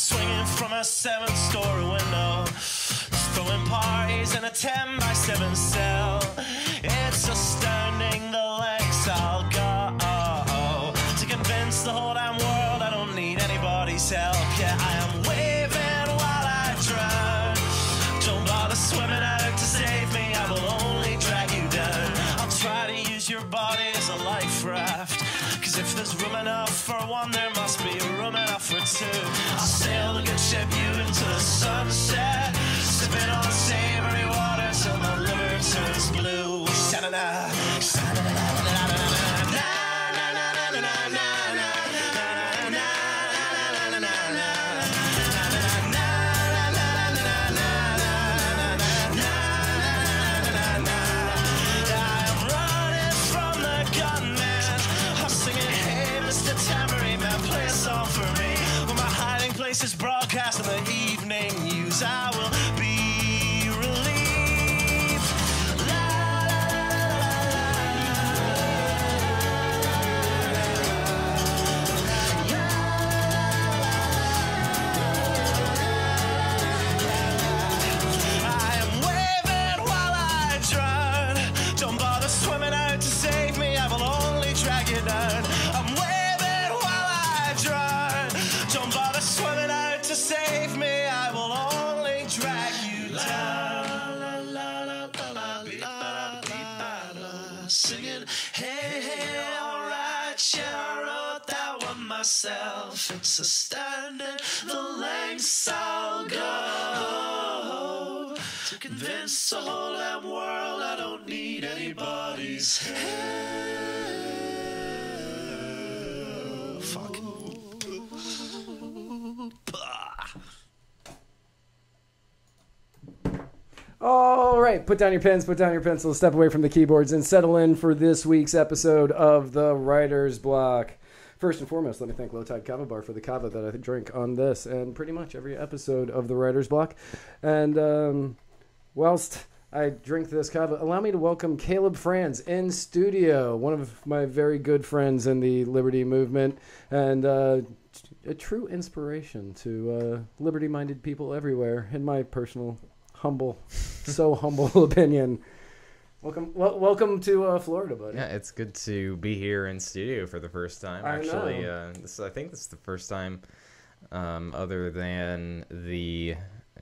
swinging from a 7-story window, throwing parties in a 10-by-7 cell. It's astounding the lengths I'll go to convince the whole damn world I don't need anybody's help. Yeah, I am waving while I drown. Don't bother swimming out to save me, I will only drag you down. I'll try to use your body as a life raft, cause if there's room enough for one, there must be room enough for two. I'll sail the good ship you into the sunset, sipping on savory water till my liver turns blue. Sha-na-na, sha-na-na-na-na-na-na-na. Is broadcast in the evening news. I will be relieved. La, la, I am waving while I drown. Don't bother swimming out to save me, I will only drag you down. I'm waving while I drown. Don't bother swimming out to save me, I will only drag you down. Singing, hey, hey, alright, yeah, I wrote that one myself. It's astounding the lengths I'll go to convince the whole damn world I don't need anybody's help. Fuck. All right, put down your pens, put down your pencils, step away from the keyboards, and settle in for this week's episode of the Writer's Block. First and foremost, let me thank Low Tide Kava Bar for the kava that I drink on this and pretty much every episode of the Writer's Block. And whilst I drink this kava, allow me to welcome Caleb Franz in studio, one of my very good friends in the Liberty movement, and a true inspiration to liberty-minded people everywhere, in my personal humble opinion. Welcome to Florida, buddy. Yeah, it's good to be here in studio for the first time. Actually, I think this is the first time, other than the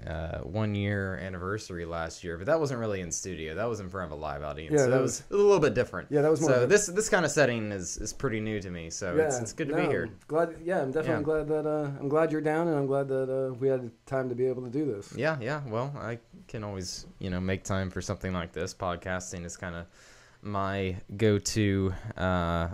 1-year anniversary last year, but that wasn't really in studio. That was in front of a live audience. Yeah, so that was a little bit different. Yeah, that was more. So this kind of setting is pretty new to me. So yeah, it's good to be here. I'm definitely glad that I'm glad you're down, and I'm glad that we had time to be able to do this. Yeah. Well, I can always make time for something like this. Podcasting is kind of my go-to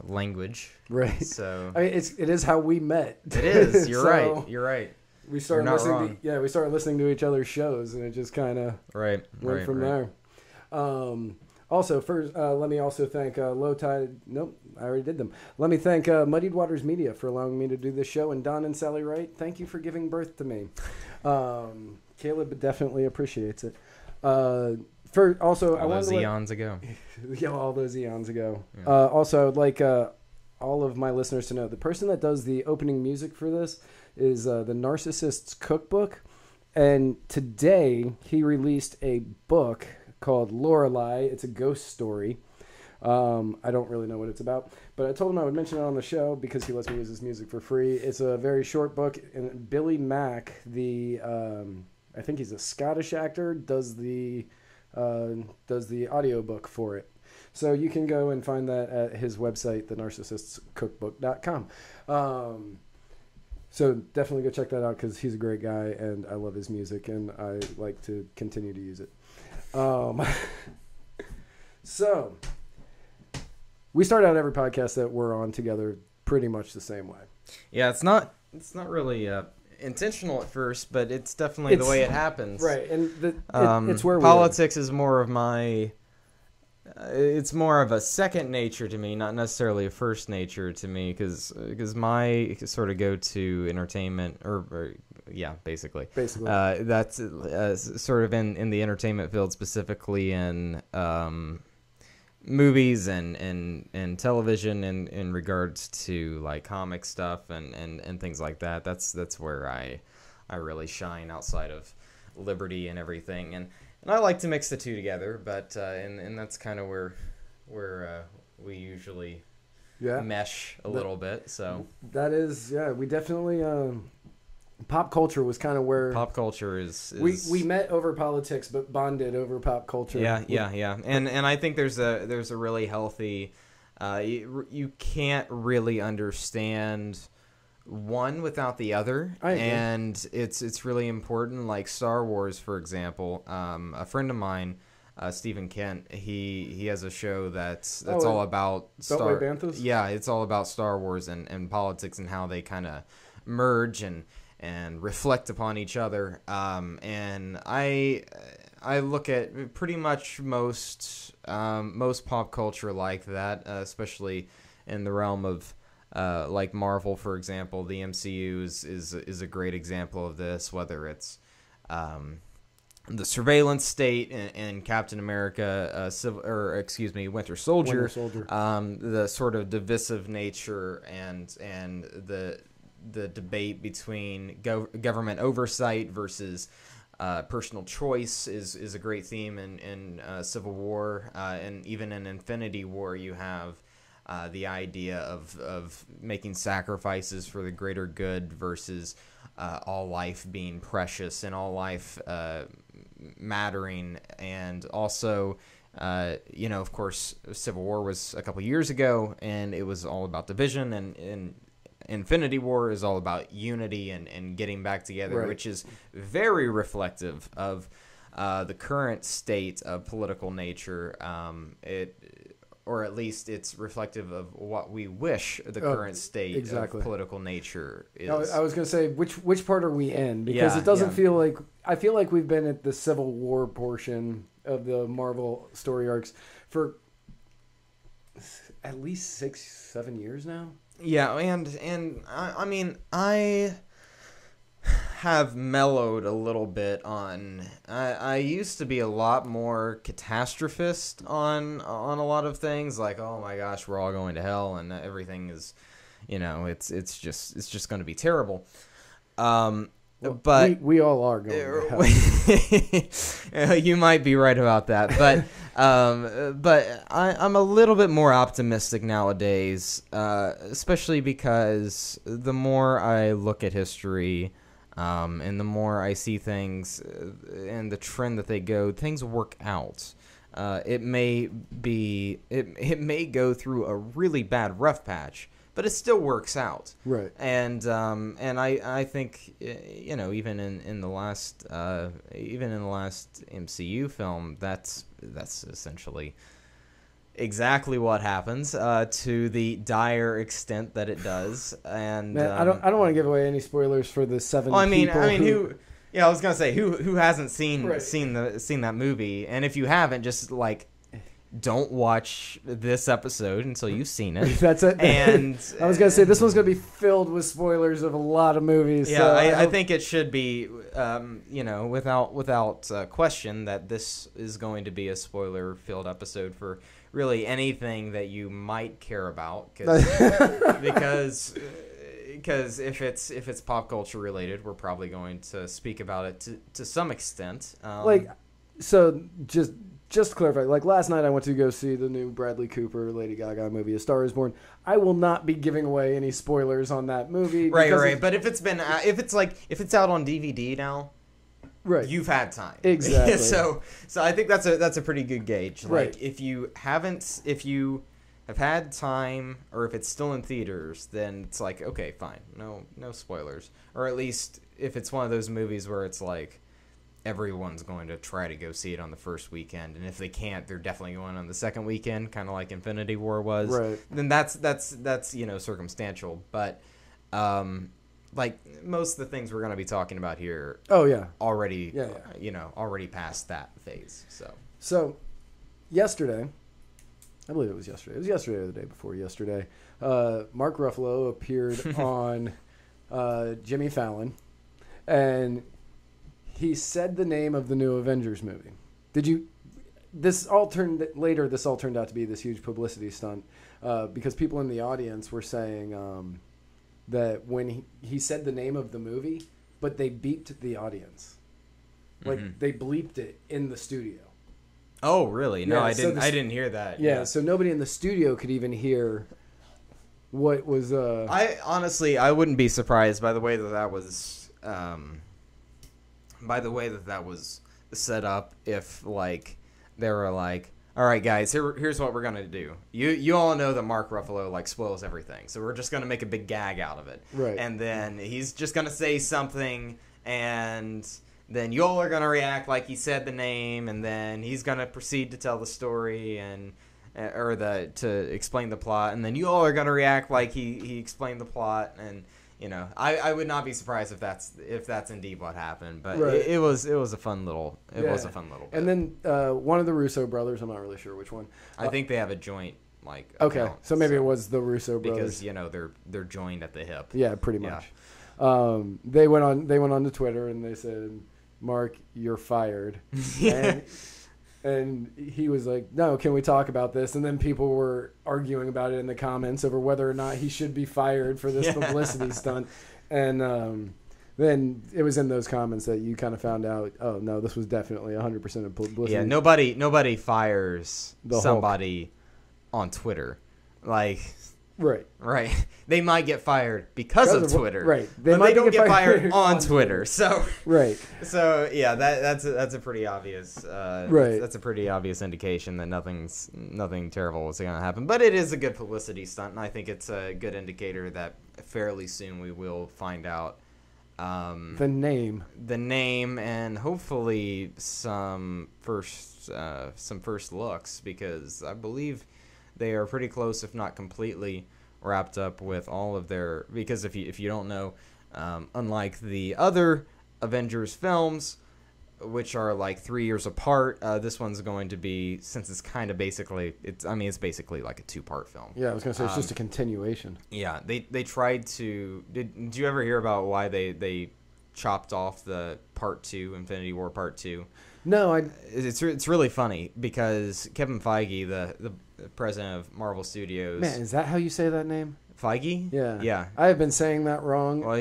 language. Right. So I mean, it is how we met. It is. You're right. You're right. We started listening. We started listening to each other's shows, and it just kind of went from there. Also, first, let me also thank Low Tide. Nope, I already did them. Let me thank Muddied Waters Media for allowing me to do this show, and Don and Sally Wright, thank you for giving birth to me. Caleb definitely appreciates it. All those eons ago. Yeah, all those eons ago. Yeah. Also, I would like all of my listeners to know the person that does the opening music for this is the Narcissist's Cookbook, and today he released a book called Lorelei. It's a ghost story. I don't really know what it's about, but I told him I would mention it on the show because he lets me use his music for free. It's a very short book, and Billy Mack, I think he's a Scottish actor, does the audiobook for it. So you can go and find that at his website, thenarcissistscookbook.com. So definitely go check that out because he's a great guy and I love his music and I like to continue to use it. So we start out every podcast that we're on together pretty much the same way. Yeah, it's not really intentional at first, but it's definitely the way it happens. Right, and it's where politics is more of my. It's more of a second nature to me, not necessarily a first nature to me, because my sort of go-to entertainment, basically. That's sort of in the entertainment field, specifically in movies and television, in regards to like comic stuff and things like that. That's where I I really shine outside of Liberty and everything. And I like to mix the two together, but and that's kind of where we usually mesh a little bit. So that is, we definitely pop culture was kind of where pop culture is we met over politics but bonded over pop culture. Yeah. And I think there's a really healthy you can't really understand one without the other, and it's really important. Like Star Wars, for example, a friend of mine, Stephen Kent, he has a show that's all about it's all about Star Wars and politics and how they kind of merge and reflect upon each other. And I look at pretty much most pop culture like that, especially in the realm of like Marvel, for example. The MCU is a great example of this, whether it's the surveillance state in Captain America, Winter Soldier. The sort of divisive nature and the debate between government oversight versus personal choice is a great theme in Civil War, and even in Infinity War you have the idea of making sacrifices for the greater good versus all life being precious and all life mattering. And also, of course, Civil War was a couple years ago, and it was all about division, and Infinity War is all about unity and getting back together, which is very reflective of the current state of political nature. Or at least it's reflective of what we wish the current state of political nature is. I was going to say, which part are we in? Because it doesn't feel like... I feel like we've been at the Civil War portion of the Marvel story arcs for at least 6-7 years now. Yeah, and I mean, I have mellowed a little bit on... I used to be a lot more catastrophist on a lot of things, like, oh my gosh, we're all going to hell and everything is, it's just going to be terrible. But we all are going to hell. You might be right about that, but I'm a little bit more optimistic nowadays, especially because the more I look at history, and the more I see things and the trend that they go, things work out. It may go through a really bad rough patch, but it still works out. Right. And I think even in the last MCU film, that's essentially exactly what happens, to the dire extent that it does. And man, I don't want to give away any spoilers for the 7 people. I was gonna say who hasn't seen that movie, and if you haven't, just like don't watch this episode until you've seen it. That's it. And I was gonna say this one's gonna be filled with spoilers of a lot of movies. Yeah, so I think it should be, without question, that this is going to be a spoiler-filled episode for really anything that you might care about, because if it's pop culture related, we're probably going to speak about it to some extent. Just to clarify, like last night I went to go see the new Bradley Cooper, Lady Gaga movie, A Star Is Born. I will not be giving away any spoilers on that movie. Right. But if it's out on DVD now, right, you've had time. Exactly. So I think that's a pretty good gauge. Like, right. If you have had time, or if it's still in theaters, then it's like, okay, fine, no spoilers. Or at least if it's one of those movies where it's like, everyone's going to try to go see it on the first weekend, and if they can't, they're definitely going on the second weekend, kind of like Infinity War was. Right. Then that's circumstantial, but like most of the things we're going to be talking about here. Oh yeah. Already past that phase. So yesterday, I believe it was yesterday. It was yesterday or the day before yesterday. Mark Ruffalo appeared on Jimmy Fallon, and he said the name of the new Avengers movie. This all turned out to be this huge publicity stunt, because people in the audience were saying that when he said the name of the movie, but they beeped the audience. Like they bleeped it in the studio. Oh, really? No, Yeah, I so didn't. I didn't hear that. Yeah, so nobody in the studio could even hear what was. I honestly, I wouldn't be surprised by the way that was. By the way that was set up, if like they were like, all right, guys, here's what we're gonna do. You all know that Mark Ruffalo like spoils everything, so we're just gonna make a big gag out of it. Right. And then he's just gonna say something, and then you all are gonna react like he said the name, and then he's gonna proceed to tell the story to explain the plot, and then you all are gonna react like he explained the plot, and I would not be surprised if that's indeed what happened. But Right. it was a fun little bit. And then one of the Russo brothers, I'm not really sure which one. I think they have a joint Okay, account, so maybe it was the Russo brothers because they're joined at the hip. Yeah, pretty much. They went on to Twitter and they said, "Mark, you're fired." And he was like, "No, can we talk about this?" And then people were arguing about it in the comments over whether or not he should be fired for this publicity stunt. And then it was in those comments that you kind of found out, oh, no, this was definitely 100% of publicity. Yeah, nobody fires The somebody on Twitter. Like, right. They might get fired because of Twitter. Right. But they don't get fired on Twitter. So right. So yeah, that's a pretty obvious right. That's a pretty obvious indication that nothing terrible is going to happen. But it is a good publicity stunt, and I think it's a good indicator that fairly soon we will find out the name, and hopefully some first looks, because I believe they are pretty close, if not completely wrapped up with all of their. Because if you don't know, unlike the other Avengers films, which are like 3 years apart, this one's going to be, since it's kind of basically it's basically like a 2-part film. Yeah, I was gonna say it's just a continuation. Yeah, they tried to. Did you ever hear about why they chopped off the Part 2, Infinity War Part 2? No, It's really funny because Kevin Feige, the president of Marvel Studios. Man, is that how you say that name? Feige? Yeah. Yeah. I have been saying that wrong. What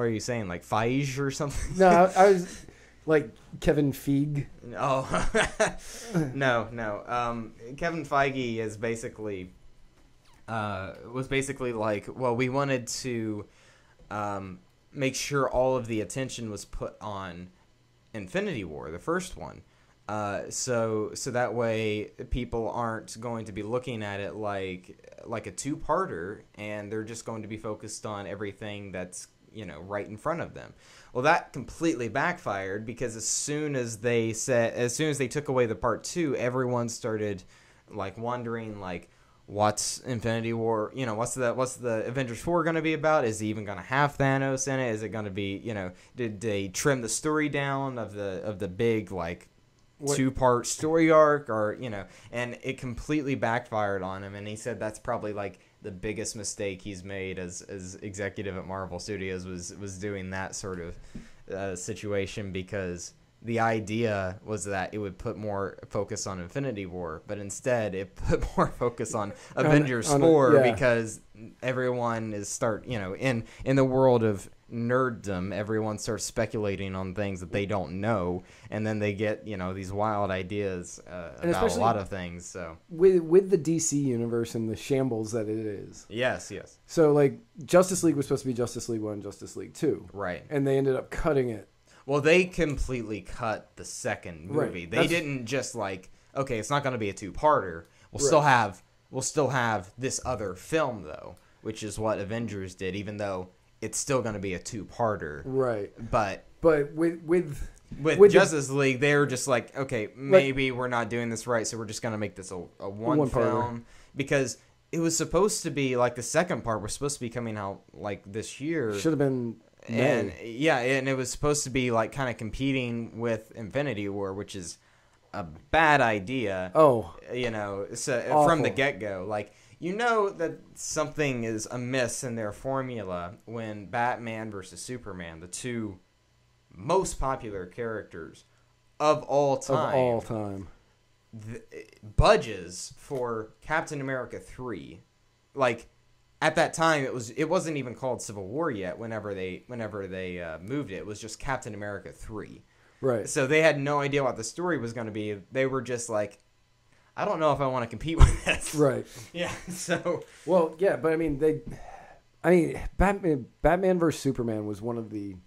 are you saying? Like Feige or something? No, I was like Kevin Feige. Oh. No. Kevin Feige is basically like, well, we wanted to make sure all of the attention was put on Infinity War, the first one. So that way people aren't going to be looking at it like a 2-parter, and they're just going to be focused on everything that's right in front of them. Well, that completely backfired, because as soon as they took away the Part 2, everyone started like wondering like, what's Infinity War? What's the Avengers 4 going to be about? Is he even going to have Thanos in it? Is it going to be did they trim the story down of the big like 2-part story arc, or and it completely backfired on him, and he said that's probably like the biggest mistake he's made as executive at Marvel Studios was doing that sort of situation, because the idea was that it would put more focus on Infinity War, but instead it put more focus on Avengers 4, because everyone is in the world of nerddom, everyone starts speculating on things that they don't know, and then they get these wild ideas about a lot of things. So with the DC universe and the shambles that it is. Yes. So like Justice League was supposed to be Justice League 1, Justice League 2. Right. And they ended up cutting it. Well, they completely cut the second movie. Right. They didn't just like, okay, it's not going to be a 2-parter. We'll still have this other film though, which is what Avengers did, even though it's still going to be a 2-parter. Right. But with Justice League, they were just like, okay, maybe we're not doing this right, so we're just going to make this a one film, because it was supposed to be like the second part was supposed to be coming out like this year. Should have been And and it was supposed to be like kind of competing with Infinity War, which is a bad idea. Oh, so from the get-go, like that something is amiss in their formula when Batman versus Superman, the two most popular characters of all time, budges for Captain America 3, like at that time it wasn't even called Civil War yet. Whenever they moved it, it was just Captain America 3. Right. So they had no idea what the story was going to be. They were just like, I don't know if I want to compete with this. Right. Yeah. So. Well, yeah, but I mean, Batman vs Superman was one of the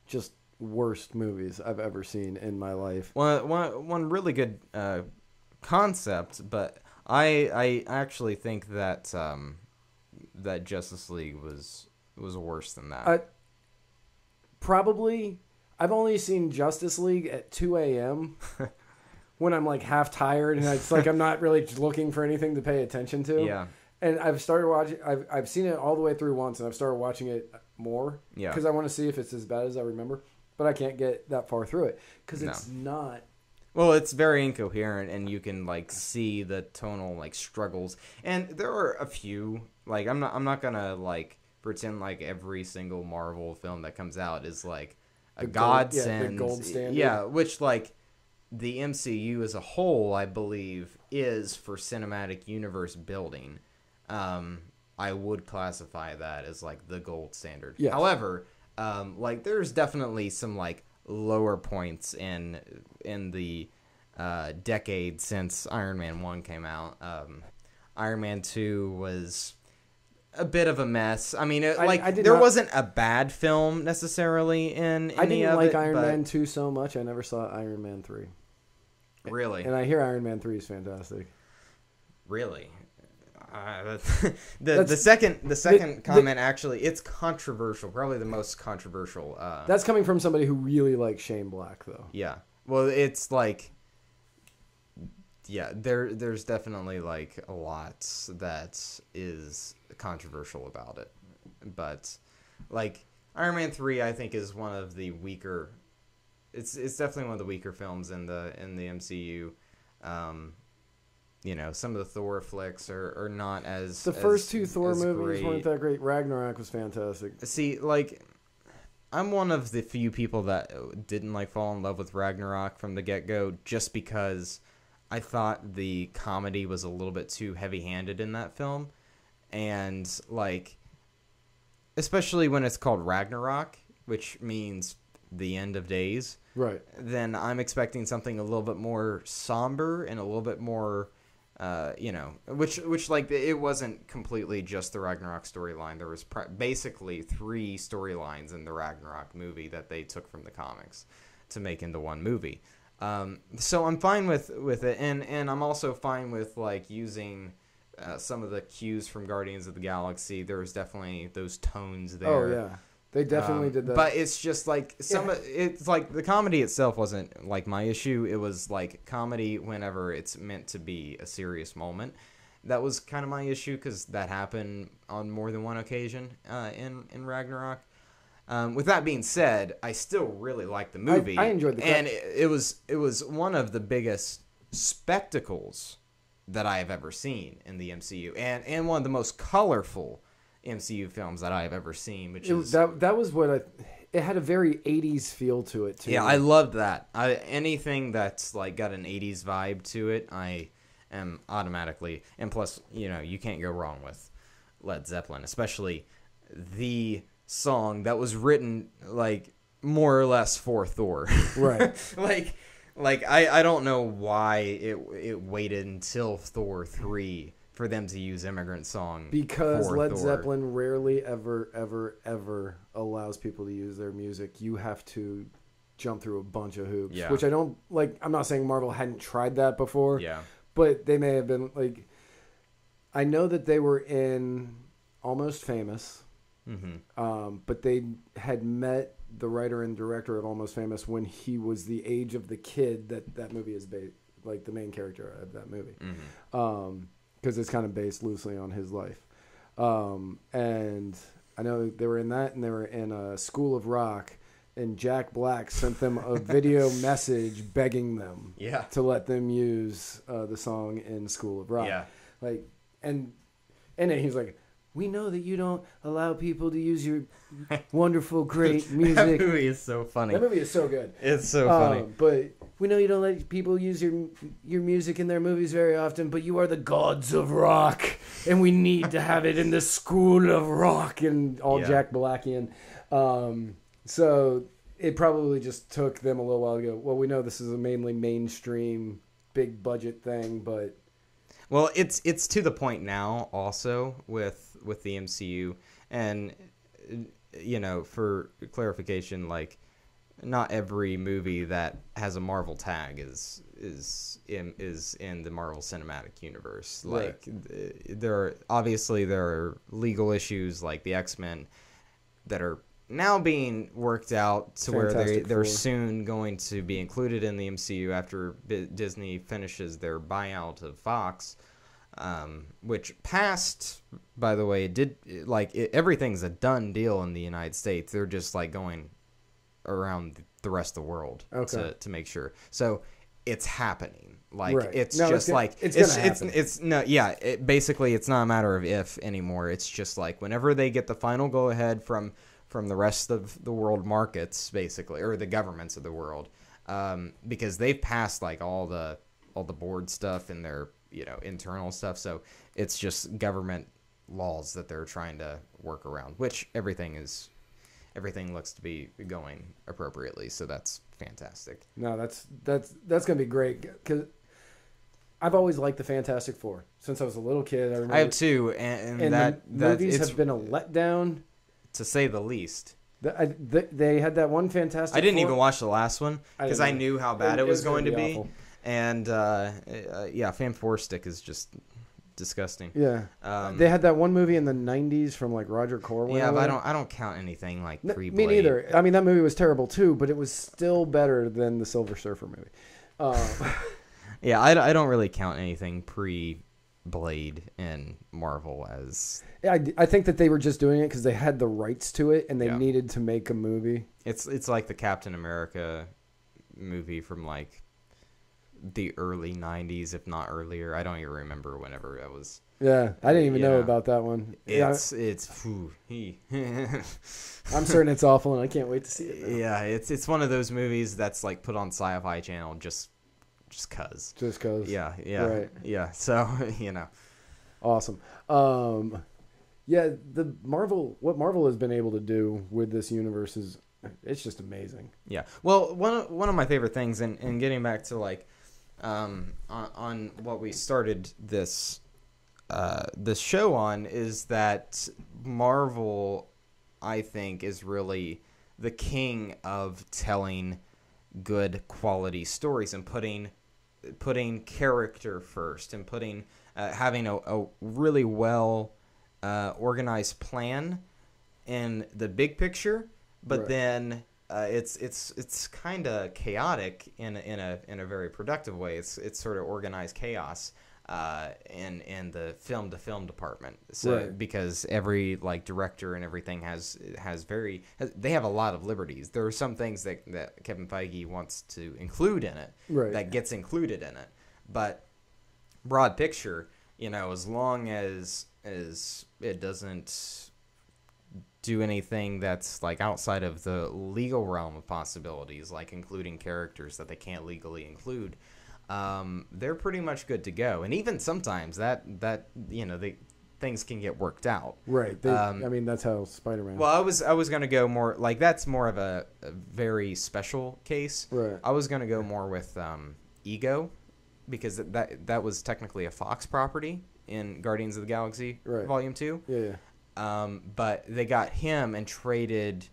just worst movies I've ever seen in my life. One really good concept, but I actually think that that Justice League was worse than that. Probably. I've only seen Justice League at 2 a.m. when I'm like half tired and it's like I'm not really looking for anything to pay attention to. Yeah. And I've started watching. I've seen it all the way through once, and I've started watching it more. Yeah. Because I want to see if it's as bad as I remember, but I can't get that far through it because it's not. Well, it's very incoherent, and you can like see the tonal like struggles, and there are a few. Like I'm not gonna like pretend like every single Marvel film that comes out is like a godsend. The gold standard. Yeah, which like the MCU as a whole, I believe, is for cinematic universe building. I would classify that as like the gold standard. Yes. However, like there's definitely some like lower points in the decade since Iron Man 1 came out. Iron Man 2 was a bit of a mess. I mean, there wasn't a bad film necessarily in any of it. I didn't like Iron Man 2 so much. I never saw Iron Man 3. Really? And I hear Iron Man 3 is fantastic. Really? The second comment actually, it's controversial. Probably the most controversial. That's coming from somebody who really likes Shane Black, though. Yeah. Well, it's like, yeah, there's definitely like a lot that is controversial about it, but like Iron Man 3, I think is one of the weaker. It's definitely one of the weaker films in the MCU. You know, some of the Thor flicks are not as... The first two Thor movies great. weren't that great. Ragnarok was fantastic. See, like, I'm one of the few people that didn't, like, fall in love with Ragnarok from the get-go just because I thought the comedy was a little bit too heavy-handed in that film. And, like, especially when it's called Ragnarok, which means the end of days. Right. Then I'm expecting something a little bit more somber and a little bit more... you know, which like it wasn't completely just the Ragnarok storyline. There was basically 3 storylines in the Ragnarok movie that they took from the comics to make into one movie. So I'm fine with it, and I'm also fine with like using some of the cues from Guardians of the Galaxy. There was definitely those tones there. Oh yeah. They definitely did that. But it's just like it's like the comedy itself wasn't like my issue. It was like comedy whenever it's meant to be a serious moment. That was kind of my issue because that happened on more than one occasion in Ragnarok. With that being said, I still really liked the movie. I enjoyed the and it was one of the biggest spectacles that I have ever seen in the MCU, and one of the most colorful MCU films that I have ever seen, which is that was what it had a very 80s feel to it too. Yeah, I loved that. Anything that's like got an 80s vibe to it, I am automatically, and plus, you know, you can't go wrong with Led Zeppelin, especially the song that was written like more or less for Thor. Right. like I don't know why it waited until Thor 3 for them to use Immigrant Song. Because for Led Thor. Zeppelin rarely ever allows people to use their music. You have to jump through a bunch of hoops, Yeah. which I don't like. I'm not saying Marvel hadn't tried that before, Yeah. but they may have been like. I know that they were in Almost Famous, but they had met the writer and director of Almost Famous when he was the age of the kid that movie is based, like the main character of that movie. Because it's kind of based loosely on his life. And I know they were in that, and they were in School of Rock, and Jack Black sent them a video message begging them to let them use the song in School of Rock. Yeah. Like, and then he was like, we know that you don't allow people to use your wonderful, great music. That movie is so funny. That movie is so good. It's so funny. But we know you don't let people use your music in their movies very often, but you are the gods of rock, and we need to have it in the school of rock, and all Jack Blackian. So it probably just took them a little while to go, well, we know this is a mainly mainstream, big budget thing, but... Well, it's to the point now also with the MCU, and, you know, for clarification, like, not every movie that has a Marvel tag is in the Marvel Cinematic Universe. Like, there are legal issues like the X-Men that are now being worked out to where they're soon going to be included in the MCU after Disney finishes their buyout of Fox, which passed, by the way. Everything's a done deal in the United States. They're just like going around the rest of the world to make sure. So it's happening. Like it's basically it's not a matter of if anymore. It's just like whenever they get the final go ahead from the rest of the world markets, basically, or the governments of the world, because they've passed like all the board stuff and their, you know, internal stuff. So it's just government laws that they're trying to work around, which everything looks to be going appropriately, so that's fantastic. No, that's gonna be great, because I've always liked the Fantastic Four since I was a little kid. I have too, and that movies have been a letdown, to say the least. They had that one Fantastic Four. I didn't even watch the last one because I knew how bad it was going to be. Awful. And Fan Four Stick is just disgusting. Yeah, they had that one movie in the '90s from like Roger Corman. Yeah, but I don't count anything like pre-Blade. Me neither. I mean, that movie was terrible too, but it was still better than the Silver Surfer movie. Yeah, I don't really count anything pre-Blade in Marvel as. Yeah, I think that they were just doing it because they had the rights to it and they needed to make a movie. It's like the Captain America movie from like the early 90s, if not earlier. I don't even remember whenever that was. Yeah, I didn't even know about that one. I'm certain it's awful, and I can't wait to see it now. Yeah, it's one of those movies that's like put on Sci-Fi Channel just cause. Just cause. Yeah, right. Yeah. So you know, awesome. Yeah, what Marvel has been able to do with this universe it's just amazing. Yeah. Well, one of my favorite things, and getting back to like. On what we started this show on, is that Marvel, I think, is really the king of telling good quality stories and putting character first, and having a really well organized plan in the big picture, but then. It's kind of chaotic in a very productive way. It's sort of organized chaos in the film to film department. So because every like director and everything they have a lot of liberties. There are some things that Kevin Feige wants to include in it that gets included in it. But broad picture, you know, as long as it doesn't do anything that's like outside of the legal realm of possibilities, like including characters that they can't legally include, they're pretty much good to go. And even sometimes that you know, things can get worked out. Right. I mean, that's how Spider-Man. Well, I was gonna go more like that's more of a very special case. Right. I was gonna go more with Ego, because that was technically a Fox property in Guardians of the Galaxy Volume 2. Yeah. But they got him and traded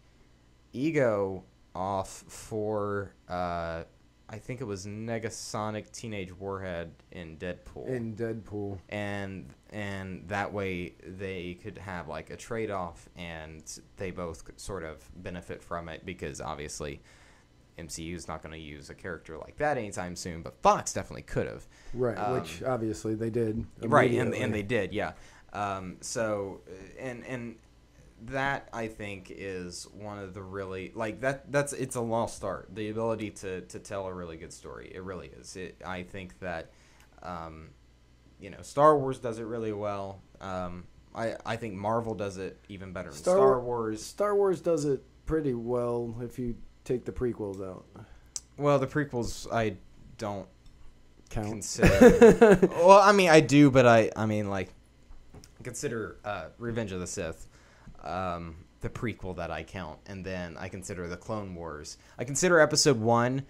Ego off for I think it was Negasonic Teenage Warhead in Deadpool. And that way they could have like a trade-off, and they both sort of benefit from it, because obviously MCU is not going to use a character like that anytime soon, but Fox definitely could have. Right, which obviously they did. Right, and they did, yeah. So that, I think, is one of the really, like, it's a lost start, the ability to tell a really good story. It really is. I think that, you know, Star Wars does it really well. I think Marvel does it even better than Star Wars. Star Wars does it pretty well if you take the prequels out. Well, the prequels I don't Count. consider. Well, I mean, I do, but I mean, like, consider Revenge of the Sith the prequel that I count, and then I consider the Clone Wars. I consider Episode 1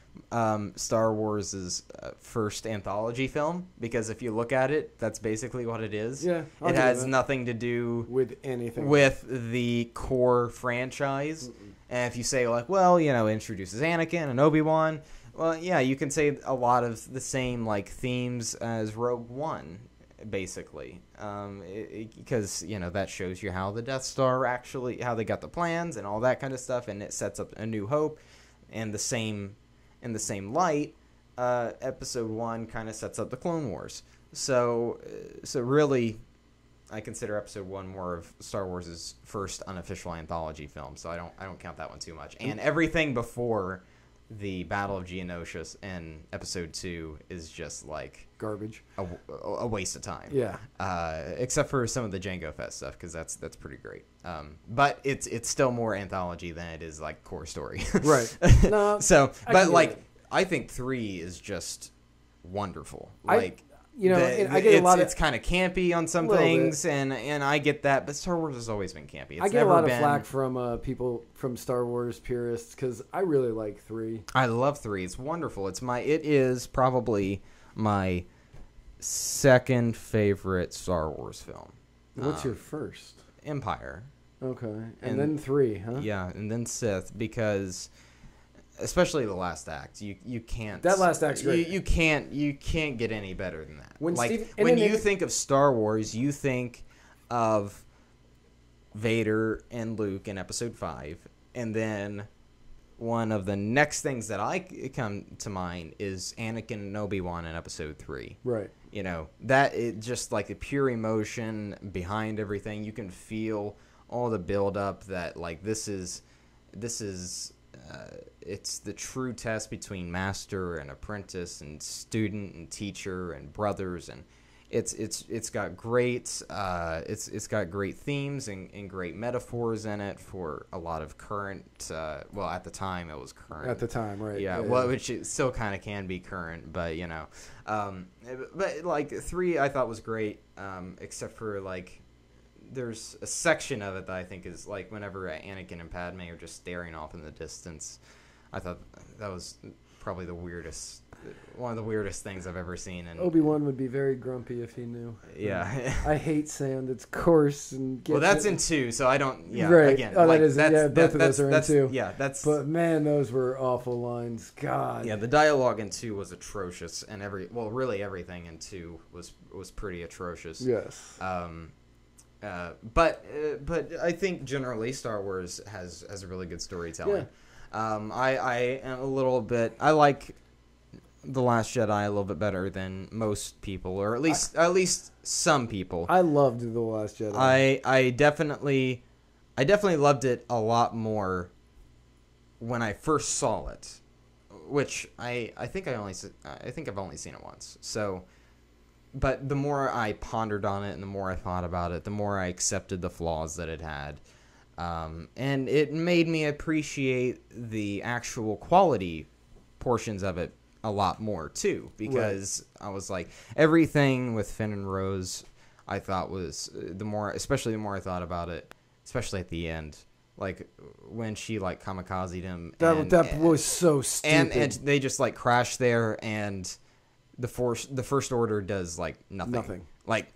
Star Wars' first anthology film, because if you look at it, that's basically what it is. Yeah, it has nothing to do with anything with the core franchise. And if you say, like, well, you know, it introduces Anakin and Obi-Wan, well, yeah, you can say a lot of the same, like, themes as Rogue One, basically, because, you know, that shows you how the Death Star actually, how they got the plans and all that kind of stuff, and it sets up A New Hope. And in the same light, Episode 1 kind of sets up the Clone Wars. So really, I consider Episode 1 more of Star Wars' first unofficial anthology film, so I don't count that one too much. And everything before the Battle of Geonosis and Episode 2 is just like garbage, a waste of time. Yeah. Except for some of the Jango Fett stuff, because that's pretty great. But it's still more anthology than it is like core story. Right. No. So, but like, I think 3 is just wonderful. Like, you know, I get a lot of, it's kind of campy on some things, and I get that, but Star Wars has always been campy. It's I get a lot of flack from people, from Star Wars purists, because I really like 3. I love 3. It's wonderful. It is probably my second favorite Star Wars film. What's your first? Empire. Okay, and then 3, huh? Yeah, and then Sith, because especially the last act, you can't. That last act's great. You can't get any better than that. When when you think of Star Wars, you think of Vader and Luke in Episode 5, and then one of the next things that I come to mind is Anakin and Obi-Wan in Episode 3. Right. You know, that it just like the pure emotion behind everything. You can feel all the build up that like this is it's the true test between master and apprentice and student and teacher and brothers, and it's got great it's got great themes and great metaphors in it for a lot of current well, at the time it was current. At the time, right. Yeah, well, which it still kind of can be current, but you know, but like 3 I thought was great, except for like there's a section of it that I think is like whenever Anakin and Padme are just staring off in the distance. I thought that was probably one of the weirdest things I've ever seen. And Obi-Wan would be very grumpy if he knew. Yeah. I hate sand. It's coarse and well, that's in 2, so I don't. Yeah, right. Again, oh, like, that is. Yeah, both of those are in 2. Yeah, that's. But man, those were awful lines. God. Yeah, the dialogue in 2 was atrocious, and really everything in 2 was pretty atrocious. Yes. But I think generally Star Wars has a really good storytelling. Yeah. I am a little bit. I like The Last Jedi a little bit better than most people, or at least some people. I loved The Last Jedi. I definitely loved it a lot more when I first saw it, which I think I've only seen it once. So. But the more I pondered on it and the more I thought about it, the more I accepted the flaws that it had. And it made me appreciate the actual quality portions of it a lot more, too. Because I was like, everything with Finn and Rose, I thought was, especially the more I thought about it, especially at the end. Like, when she, like, kamikazed him. That was so stupid. And they just, like, crashed there, and the First Order does like nothing. Like,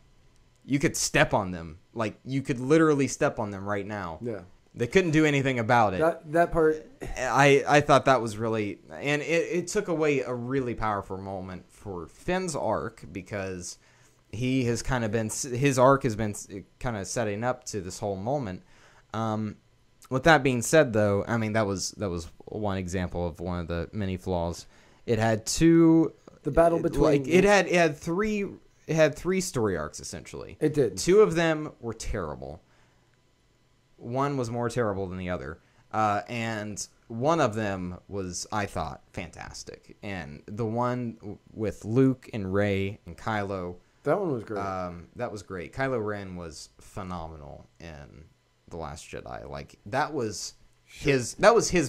you could step on them. Like, you could literally step on them right now. Yeah. They couldn't do anything about it. That part. I thought that was really, and it took away a really powerful moment for Finn's arc, because he has kind of been, his arc has been kind of setting up to this whole moment. With that being said, though, I mean, that was one example of one of the many flaws. It had two. The battle between it had three story arcs essentially. It did. 2 of them were terrible. One was more terrible than the other, and one of them was, I thought, fantastic. And the one with Luke and Rey and Kylo, that one was great. That was great. Kylo Ren was phenomenal in The Last Jedi. Like, that was his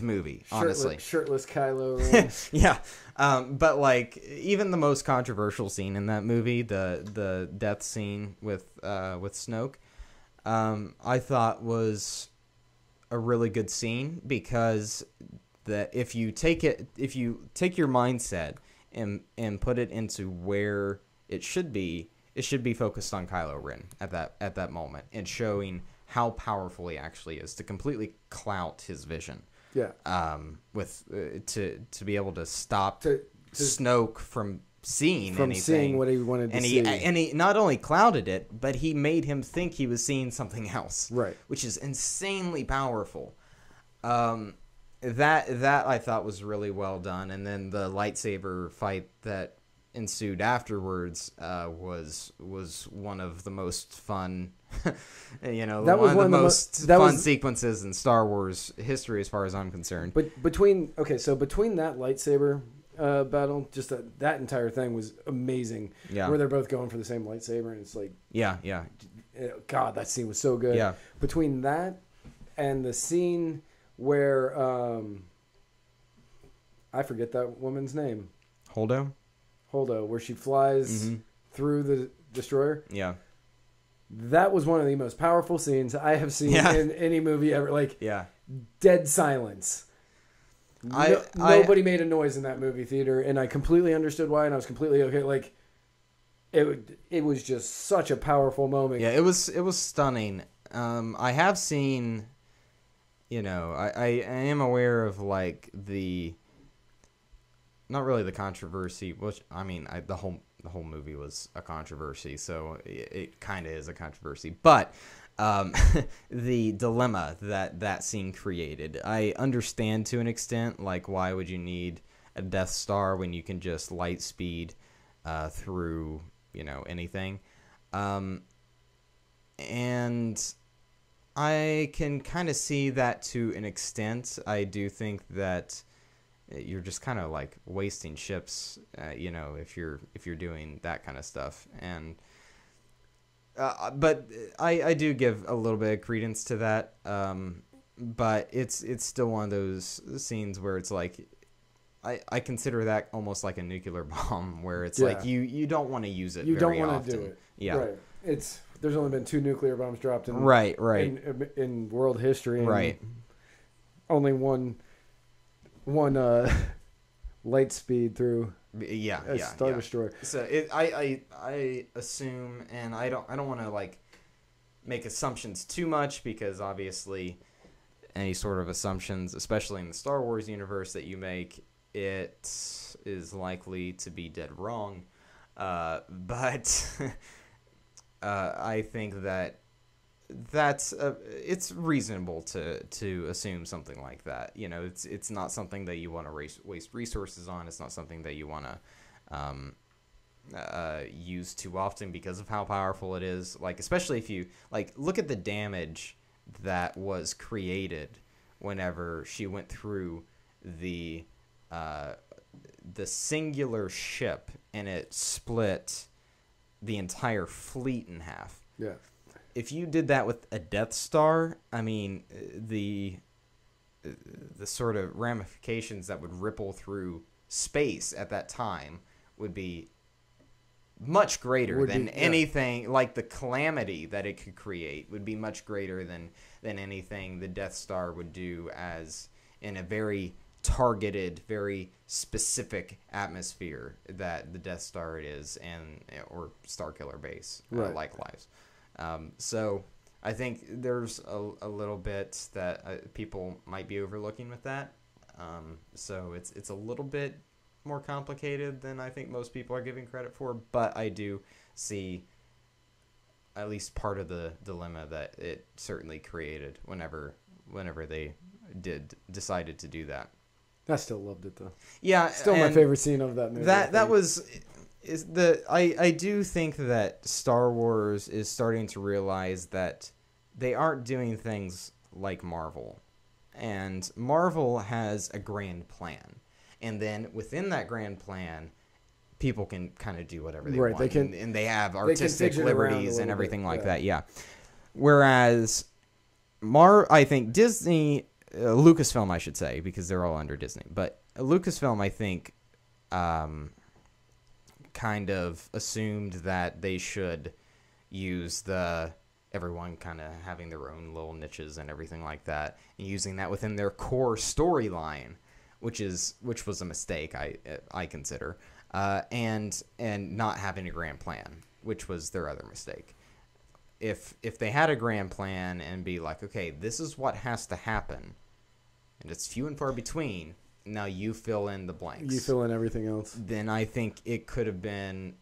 movie, honestly. Shirtless Kylo Ren. Yeah. But like even the most controversial scene in that movie, the death scene with Snoke, I thought was a really good scene, because that if you take your mindset and put it into where it should be focused on Kylo Ren at that moment, and showing how powerful he actually is to completely clout his vision. Yeah. To be able to stop Snoke from seeing anything, seeing what he wanted to see, and he not only clouded it, but he made him think he was seeing something else, right? Which is insanely powerful. That I thought was really well done, and then the lightsaber fight that ensued afterwards was one of the most fun, one of the most fun sequences in Star Wars history, as far as I'm concerned. But between that lightsaber battle, just that entire thing was amazing. Yeah, where they're both going for the same lightsaber, and it's like, yeah. God, that scene was so good. Yeah. Between that and the scene where I forget that woman's name. Holdo, where she flies through the destroyer. Yeah. That was one of the most powerful scenes I have seen in any movie ever. Like, dead silence. Nobody made a noise in that movie theater, and I completely understood why, and I was completely okay. Like, it was just such a powerful moment. Yeah, it was stunning. I have seen, I am aware of like not really the controversy, which the whole movie was a controversy, so it kind of is a controversy. But the dilemma that scene created, I understand to an extent. Like, why would you need a Death Star when you can just light speed through anything? And I can kind of see that to an extent. I do think that you're just kind of like wasting ships, if you're doing that kind of stuff. And but I do give a little bit of credence to that. But it's still one of those scenes where it's like, I consider that almost like a nuclear bomb, where it's like you don't want to use it. You very don't want to do it. Yeah, right. There's only been 2 nuclear bombs dropped in in world history. And right. Only one light speed through a Star Destroyer. So I assume, and I don't want to like make assumptions too much, because obviously any sort of assumptions, especially in the Star Wars universe, that you make, it is likely to be dead wrong. But I think that it's reasonable to assume something like that. It's not something that you want to waste resources on. It's not something that you want to use too often because of how powerful it is. Like, especially if you look at the damage that was created whenever she went through the singular ship, and it split the entire fleet in half. Yeah. If you did that with a Death Star, the sort of ramifications that would ripple through space at that time would be much greater than anything. Like, the calamity that it could create would be much greater than anything the Death Star would do, as in a very targeted, very specific atmosphere that the Death Star is, or Starkiller Base, likewise. So I think there's a little bit that people might be overlooking with that. So it's a little bit more complicated than I think most people are giving credit for, but I do see at least part of the dilemma that it certainly created whenever they decided to do that. I still loved it though. Yeah, still my favorite scene of that movie. I do think that Star Wars is starting to realize that they aren't doing things like Marvel. And Marvel has a grand plan. And then within that grand plan, people can kind of do whatever they want. And they have artistic liberties and everything like that, yeah. Whereas I think Disney Lucasfilm, I should say, because they're all under Disney. But Lucasfilm, I think, kind of assumed that they should use everyone kind of having their own little niches and everything like that, and using that within their core storyline, which was a mistake, I consider, and not having a grand plan, which was their other mistake. If they had a grand plan and be like, okay, this is what has to happen, and it's few and far between, now you fill in the blanks. You fill in everything else. Then I think it could have been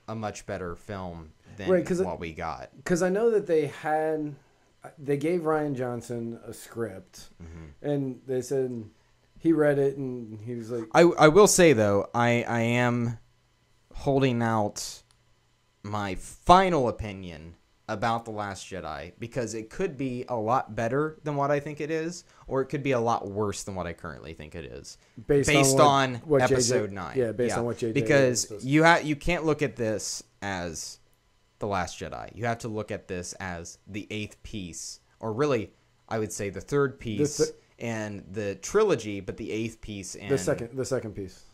a much better film than what we got. Because I know that they gave Rian Johnson a script, and they said he read it, and he was like... I will say, though, I am holding out my final opinion about The Last Jedi, because it could be a lot better than what I think it is, or it could be a lot worse than what I currently think it is. Based on what Episode JJ, 9. Yeah, based on what JJ... Because you can't look at this as The Last Jedi. You have to look at this as the 8th piece, or really, I would say the 3rd piece and the trilogy, but the 8th piece and... The second piece.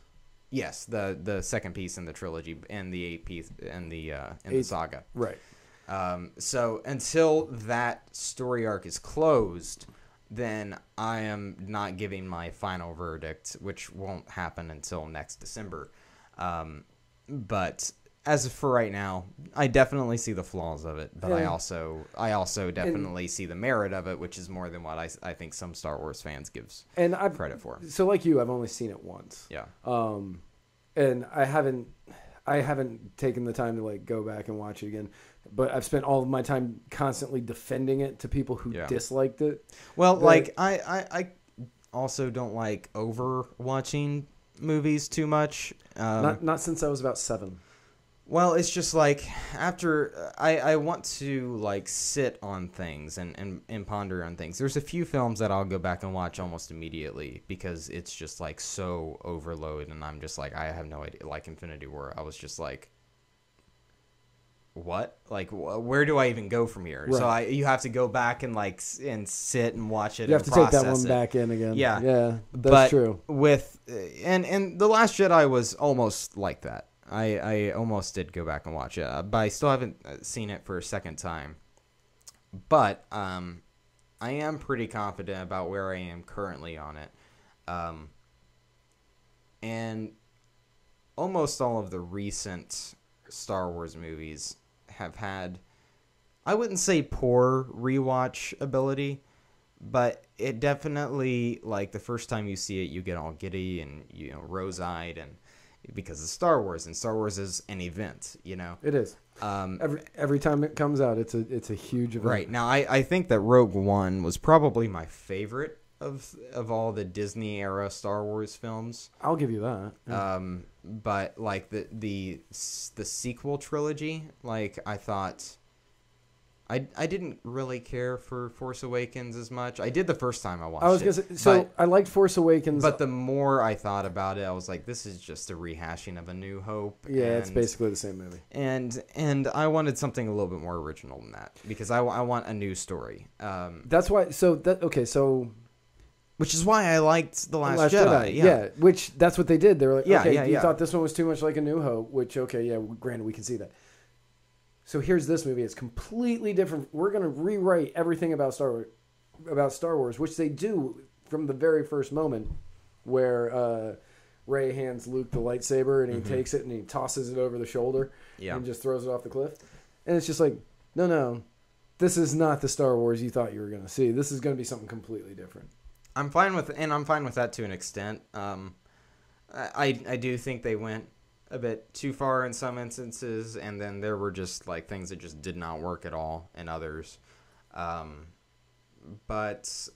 Yes, the second piece in the trilogy and the 8th piece and the saga. Right. So until that story arc is closed, then I am not giving my final verdict, which won't happen until next December. But as for right now, I definitely see the flaws of it, but I also definitely see the merit of it, which is more than what I think some Star Wars fans gives credit for. So like you, I've only seen it once. Yeah. And I haven't taken the time to like go back and watch it again. But I've spent all of my time constantly defending it to people who disliked it. Well, I also don't like over watching movies too much. Not since I was about 7. Well, it's just like after I want to like sit on things and ponder on things. There's a few films that I'll go back and watch almost immediately because it's just like so overload, and I'm just like, I have no idea. Like Infinity War, I was just like, what? Like, where do I even go from here? Right. So you have to go back and like and sit and watch it. You have to take that one back in again. Yeah, that's true. With and The Last Jedi was almost like that. I almost did go back and watch it, but I still haven't seen it for a second time. But I am pretty confident about where I am currently on it. And almost all of the recent Star Wars movies have had, I wouldn't say poor rewatch ability, but it definitely, like, the first time you see it, you get all giddy and, you know, rose-eyed, and because it's Star Wars, and Star Wars is an event, you know. It is. Every time it comes out, it's a huge event. Right. Now, I think that Rogue One was probably my favorite of all the Disney era Star Wars films. I'll give you that. Yeah. But like the sequel trilogy, like I thought I didn't really care for Force Awakens as much. I did the first time I watched it. I was gonna say, I liked Force Awakens, but the more I thought about it, I was like, this is just a rehashing of A New Hope. Yeah, it's basically the same movie. And I wanted something a little bit more original than that because I want a new story. That's why. So. Which is why I liked The Last Jedi. Yeah, which that's what they did. They were like, you thought this one was too much like A New Hope, which, granted, we can see that. So here's this movie. It's completely different. We're going to rewrite everything about Star Wars, which they do from the very first moment where Rey hands Luke the lightsaber, and he takes it and he tosses it over the shoulder and just throws it off the cliff. And it's just like, no, this is not the Star Wars you thought you were going to see. This is going to be something completely different. I'm fine with that to an extent. I do think they went a bit too far in some instances, and then there were just like things that just did not work at all in others. But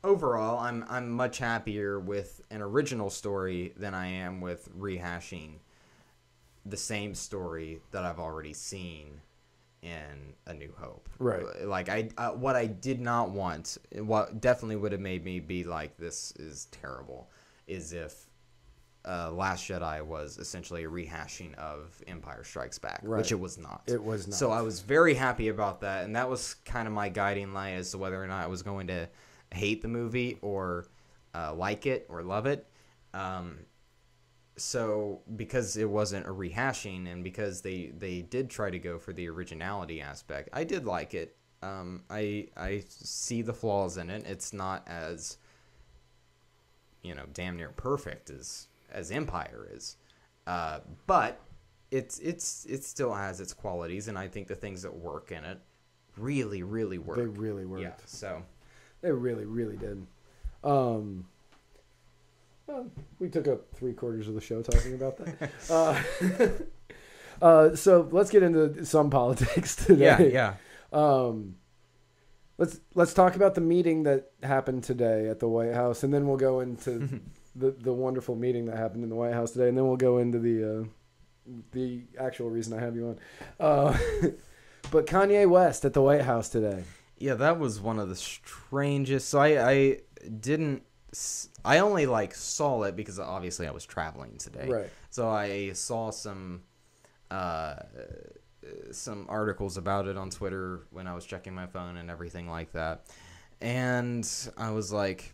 overall, I'm much happier with an original story than I am with rehashing the same story that I've already seen in A New Hope. Right. Like what I did not want, what definitely would have made me be like, this is terrible, is if Last Jedi was essentially a rehashing of Empire Strikes Back, which it was not. It was not. So I was very happy about that, and that was kind of my guiding light as to whether or not I was going to hate the movie or like it or love it. So because it wasn't a rehashing and because they did try to go for the originality aspect, I did like it. I see the flaws in it. It's not as, damn near perfect as Empire is, but it still has its qualities, and I think the things that work in it really, really work. They really worked. Yeah, so they really, really did. Well, we took up 3/4 of the show talking about that. So let's get into some politics today. Yeah. Let's talk about the meeting that happened today at the White House, and then we'll go into the wonderful meeting that happened in the White House today, and then we'll go into the actual reason I have you on. But Kanye West at the White House today. Yeah, that was one of the strangest. So I only saw it because obviously I was traveling today. Right. So I saw some articles about it on Twitter when I was checking my phone and everything like that. And I was like,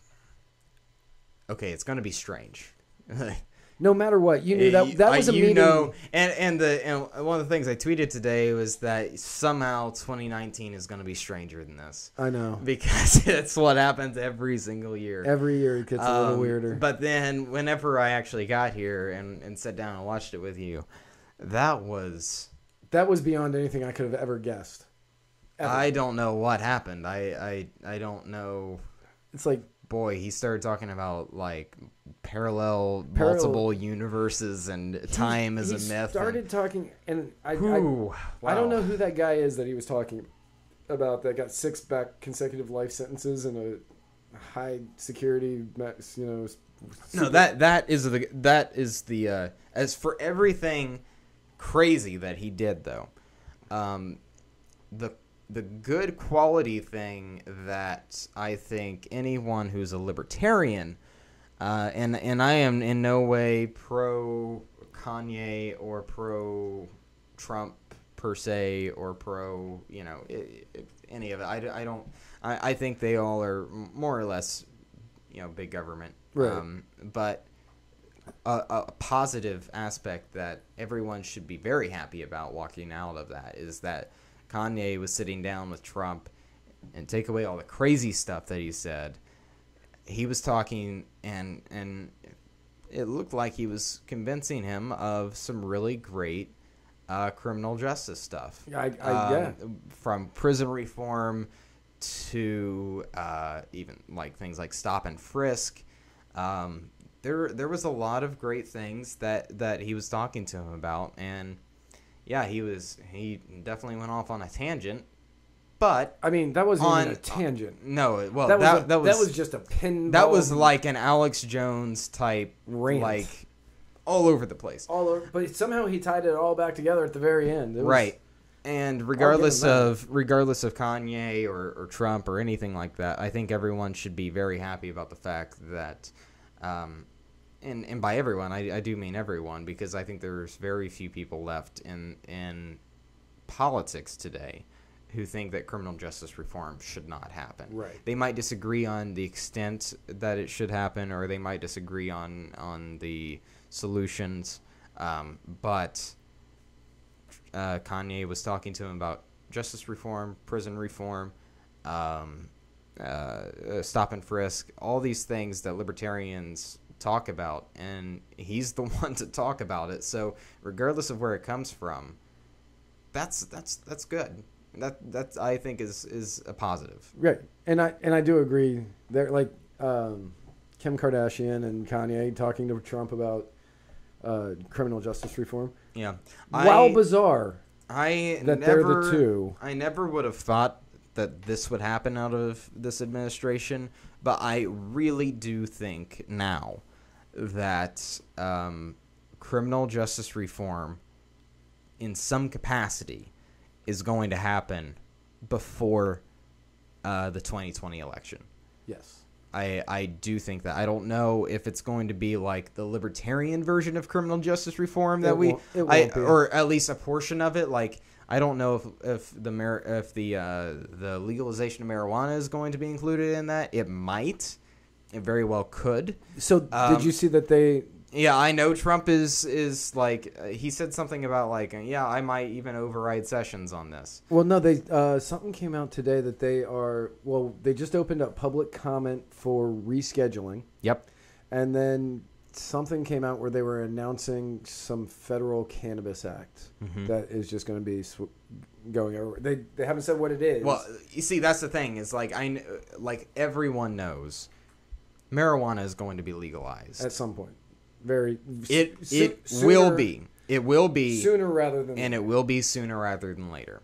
okay, it's going to be strange. No matter what, you knew that was a meeting. And one of the things I tweeted today was that somehow 2019 is going to be stranger than this. I know. Because it's what happens every single year. Every year it gets a little weirder. But then whenever I actually got here and sat down and watched it with you, that was beyond anything I could have ever guessed. Ever. I don't know what happened. I don't know. It's like, boy, he started talking about parallel multiple universes and time is a myth. He started talking, and I wow. I don't know who that guy is that he was talking about that got 6 consecutive life sentences in a high security, No, that is the as for everything crazy that he did though, the good quality thing that I think anyone who's a libertarian, and I am in no way pro Kanye or pro Trump per se or pro any of it. I think they all are more or less big government. Right. But a positive aspect that everyone should be very happy about walking out of that is that Kanye was sitting down with Trump, and take away all the crazy stuff that he said. He was talking, and it looked like he was convincing him of some really great criminal justice stuff. Yeah. From prison reform to even things like stop and frisk. There was a lot of great things that he was talking to him about, and yeah, he definitely went off on a tangent, but I mean that wasn't even a tangent. No, well that was just a pinball. That was like an Alex Jones type rant, all over the place. All over, but somehow he tied it all back together at the very end. Right. And regardless of Kanye or Trump or anything like that, I think everyone should be very happy about the fact that, and by everyone, I do mean everyone, because I think there's very few people left in politics today who think that criminal justice reform should not happen. Right. They might disagree on the extent that it should happen, or they might disagree on the solutions, but Kanye was talking to him about justice reform, prison reform, stop and frisk, all these things that libertarians talk about, and he's the one to talk about it. So regardless of where it comes from, that's good. That I think is a positive. Right. And I do agree. They're like Kim Kardashian and Kanye talking to Trump about criminal justice reform. Yeah. While bizarre they're the two. I never would have thought that this would happen out of this administration, but I really do think now that criminal justice reform in some capacity is going to happen before the 2020 election. Yes. I do think that. I don't know if it's going to be like the libertarian version of criminal justice reform that or at least a portion of it. Like, I don't know if the legalization of marijuana is going to be included in that. It might. It very well could. So did you see that they... Yeah, I know Trump is like, he said something about like, yeah, I might even override Sessions on this. Well, no, they something came out today that they just opened up public comment for rescheduling. Yep. And then something came out where they were announcing some federal cannabis act that is just going to be going over. They haven't said what it is. Well, you see, that's the thing is like everyone knows marijuana is going to be legalized at some point. It will be. It will be sooner rather than later. It will be sooner rather than later.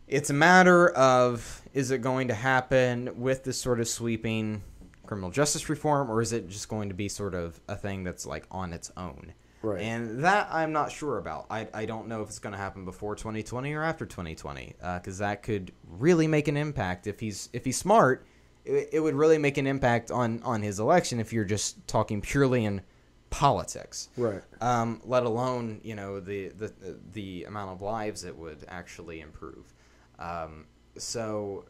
It's a matter of, is it going to happen with this sort of sweeping criminal justice reform, or is it just going to be sort of a thing that's like on its own? Right. And that I'm not sure about. I don't know if it's going to happen before 2020 or after 2020, because that could really make an impact. If he's smart, it would really make an impact on his election if you're just talking purely in politics. Right. Let alone, the amount of lives it would actually improve. So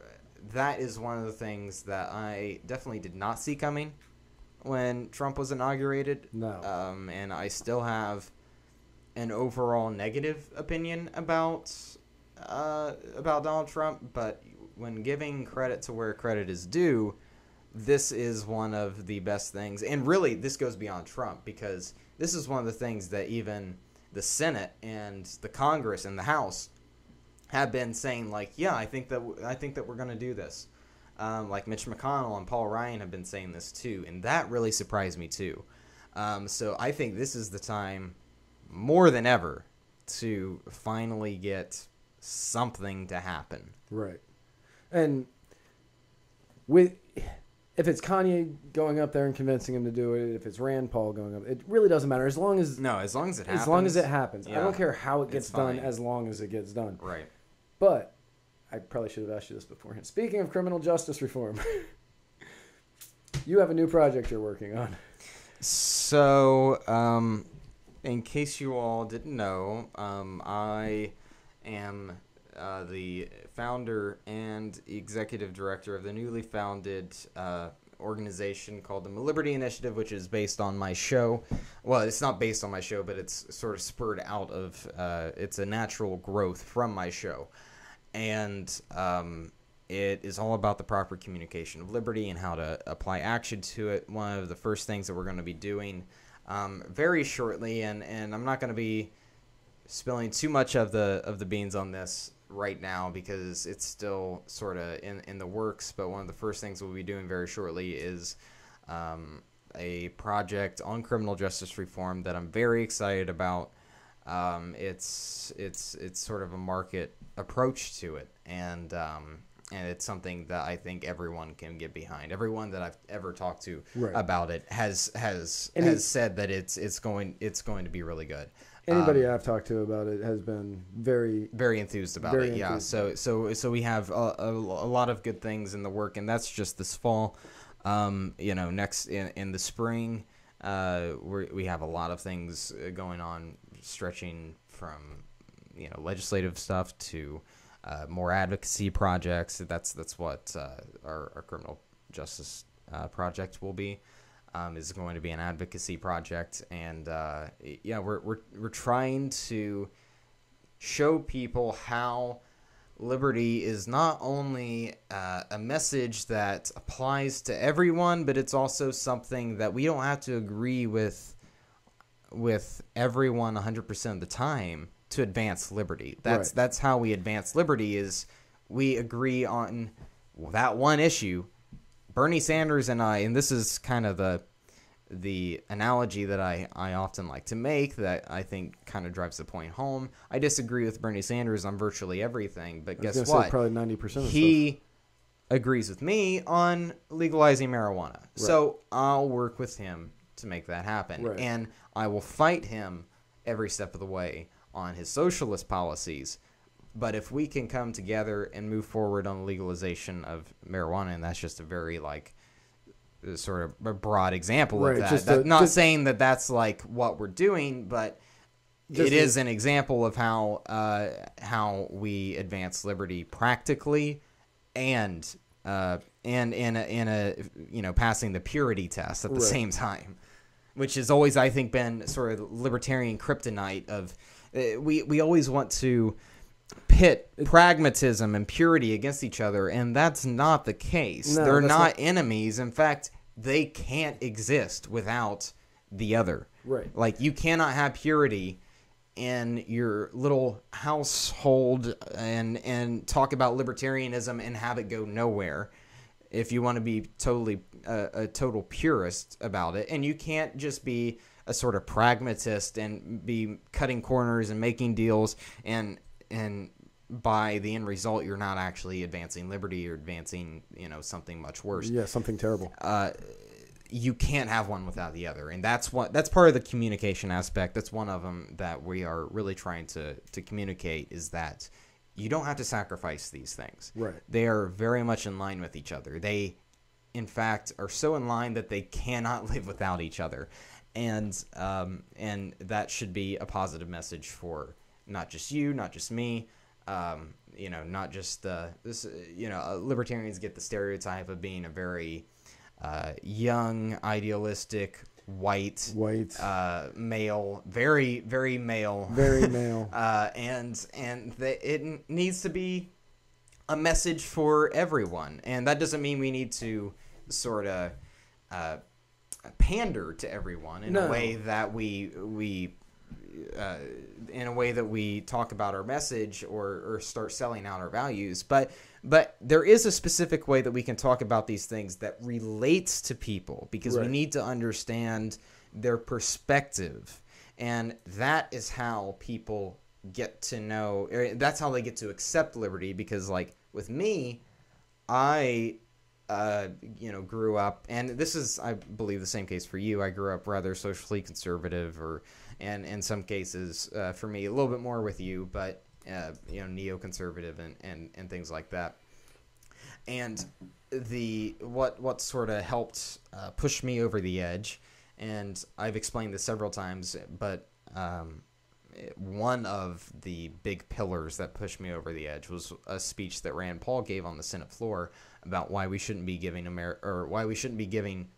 that is one of the things that I definitely did not see coming when Trump was inaugurated. No. And I still have an overall negative opinion about Donald Trump, but when giving credit to where credit is due, this is one of the best things. And really, this goes beyond Trump, because this is one of the things that even the Senate and the Congress and the House have been saying, like, yeah, I think that we're going to do this. Like Mitch McConnell and Paul Ryan have been saying this too, and that really surprised me too. So I think this is the time, more than ever, to finally get something to happen. Right. And if it's Kanye going up there and convincing him to do it, if it's Rand Paul going up, it really doesn't matter. As long as it happens. As long as it happens. Yeah, I don't care how it gets done, as long as it gets done. Right. But I probably should have asked you this beforehand. Speaking of criminal justice reform, you have a new project you're working on. So, in case you all didn't know, I am the founder and executive director of the newly founded organization called the MilLiberty Initiative, which is based on my show. Well, it's not based on my show, but it's sort of spurred out of, it's a natural growth from my show. And it is all about the proper communication of liberty and how to apply action to it. One of the first things that we're going to be doing very shortly, and I'm not going to be spilling too much of the beans on this right now because it's still sort of in the works, but one of the first things we'll be doing very shortly is a project on criminal justice reform that I'm very excited about. It's sort of a market approach to it, and it's something that I think everyone can get behind. Everyone that I've ever talked to about it has said that it's going to be really good. Anybody I've talked to about it has been very enthused about it. Yeah. So we have a lot of good things in the work, and that's just this fall. Next in the spring, we have a lot of things going on, stretching from legislative stuff to more advocacy projects. That's what our criminal justice project will be. Is going to be an advocacy project, and we're trying to show people how liberty is not only a message that applies to everyone, but it's also something that we don't have to agree with everyone 100% of the time to advance liberty. That's how we advance liberty, is we agree on that one issue. Bernie Sanders and I, and this is kind of the analogy that I often like to make that I think kind of drives the point home. I disagree with Bernie Sanders on virtually everything, but guess what? Probably 90% of he agrees with me on legalizing marijuana. Right. So I'll work with him to make that happen. Right. And I will fight him every step of the way on his socialist policies. But if we can come together and move forward on the legalization of marijuana, and that's just a very sort of a broad example of that. Not saying that that's like what we're doing, but it is an example of how we advance liberty practically, and in a passing the purity test at the same time, which has always, I think, been sort of libertarian kryptonite of we always want to pit pragmatism and purity against each other, and that's not the case. No, they're not enemies. In fact, they can't exist without the other. Right. Like, you cannot have purity in your little household and talk about libertarianism and have it go nowhere if you want to be totally a total purist about it. And you can't just be a sort of pragmatist and be cutting corners and making deals, and by the end result you're not actually advancing liberty, you're advancing something much worse. Yeah, something terrible. You can't have one without the other, and that's part of the communication aspect. That's one of them that we are really trying to communicate, is that you don't have to sacrifice these things. Right. They are very much in line with each other. They, in fact, are so in line that they cannot live without each other, and that should be a positive message for not just you, not just me. Not just libertarians get the stereotype of being a very young, idealistic, white male, very, very male, it needs to be a message for everyone, and that doesn't mean we need to sort of pander to everyone in a way that we talk about our message or start selling out our values, but there is a specific way that we can talk about these things that relates to people, because we need to understand their perspective, and that is how people get to know, that's how they get to accept liberty. Because, like, with me, I grew up, and this is, I believe, the same case for you. I grew up rather socially conservative, and in some cases, for me, a little bit more with you, but neoconservative and things like that. And what sort of helped push me over the edge, and I've explained this several times, but one of the big pillars that pushed me over the edge was a speech that Rand Paul gave on the Senate floor about why we shouldn't be giving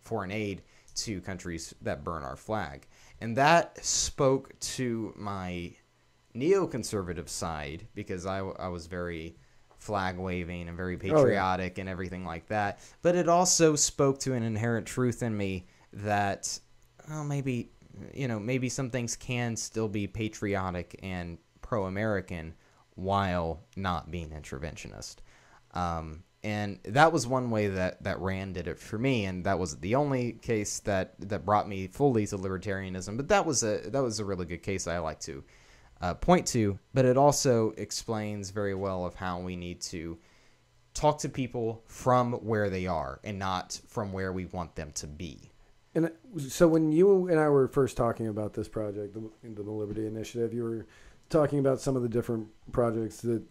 foreign aid to countries that burn our flag. And that spoke to my neoconservative side, because I was very flag-waving and very patriotic and everything like that. But it also spoke to an inherent truth in me that, maybe some things can still be patriotic and pro-American while not being interventionist. And that was one way that Rand did it for me, and that was the only case that brought me fully to libertarianism. But that was a really good case I like to point to. But it also explains very well of how we need to talk to people from where they are and not from where we want them to be. And so when you and I were first talking about this project, the MilLiberty Initiative, you were talking about some of the different projects that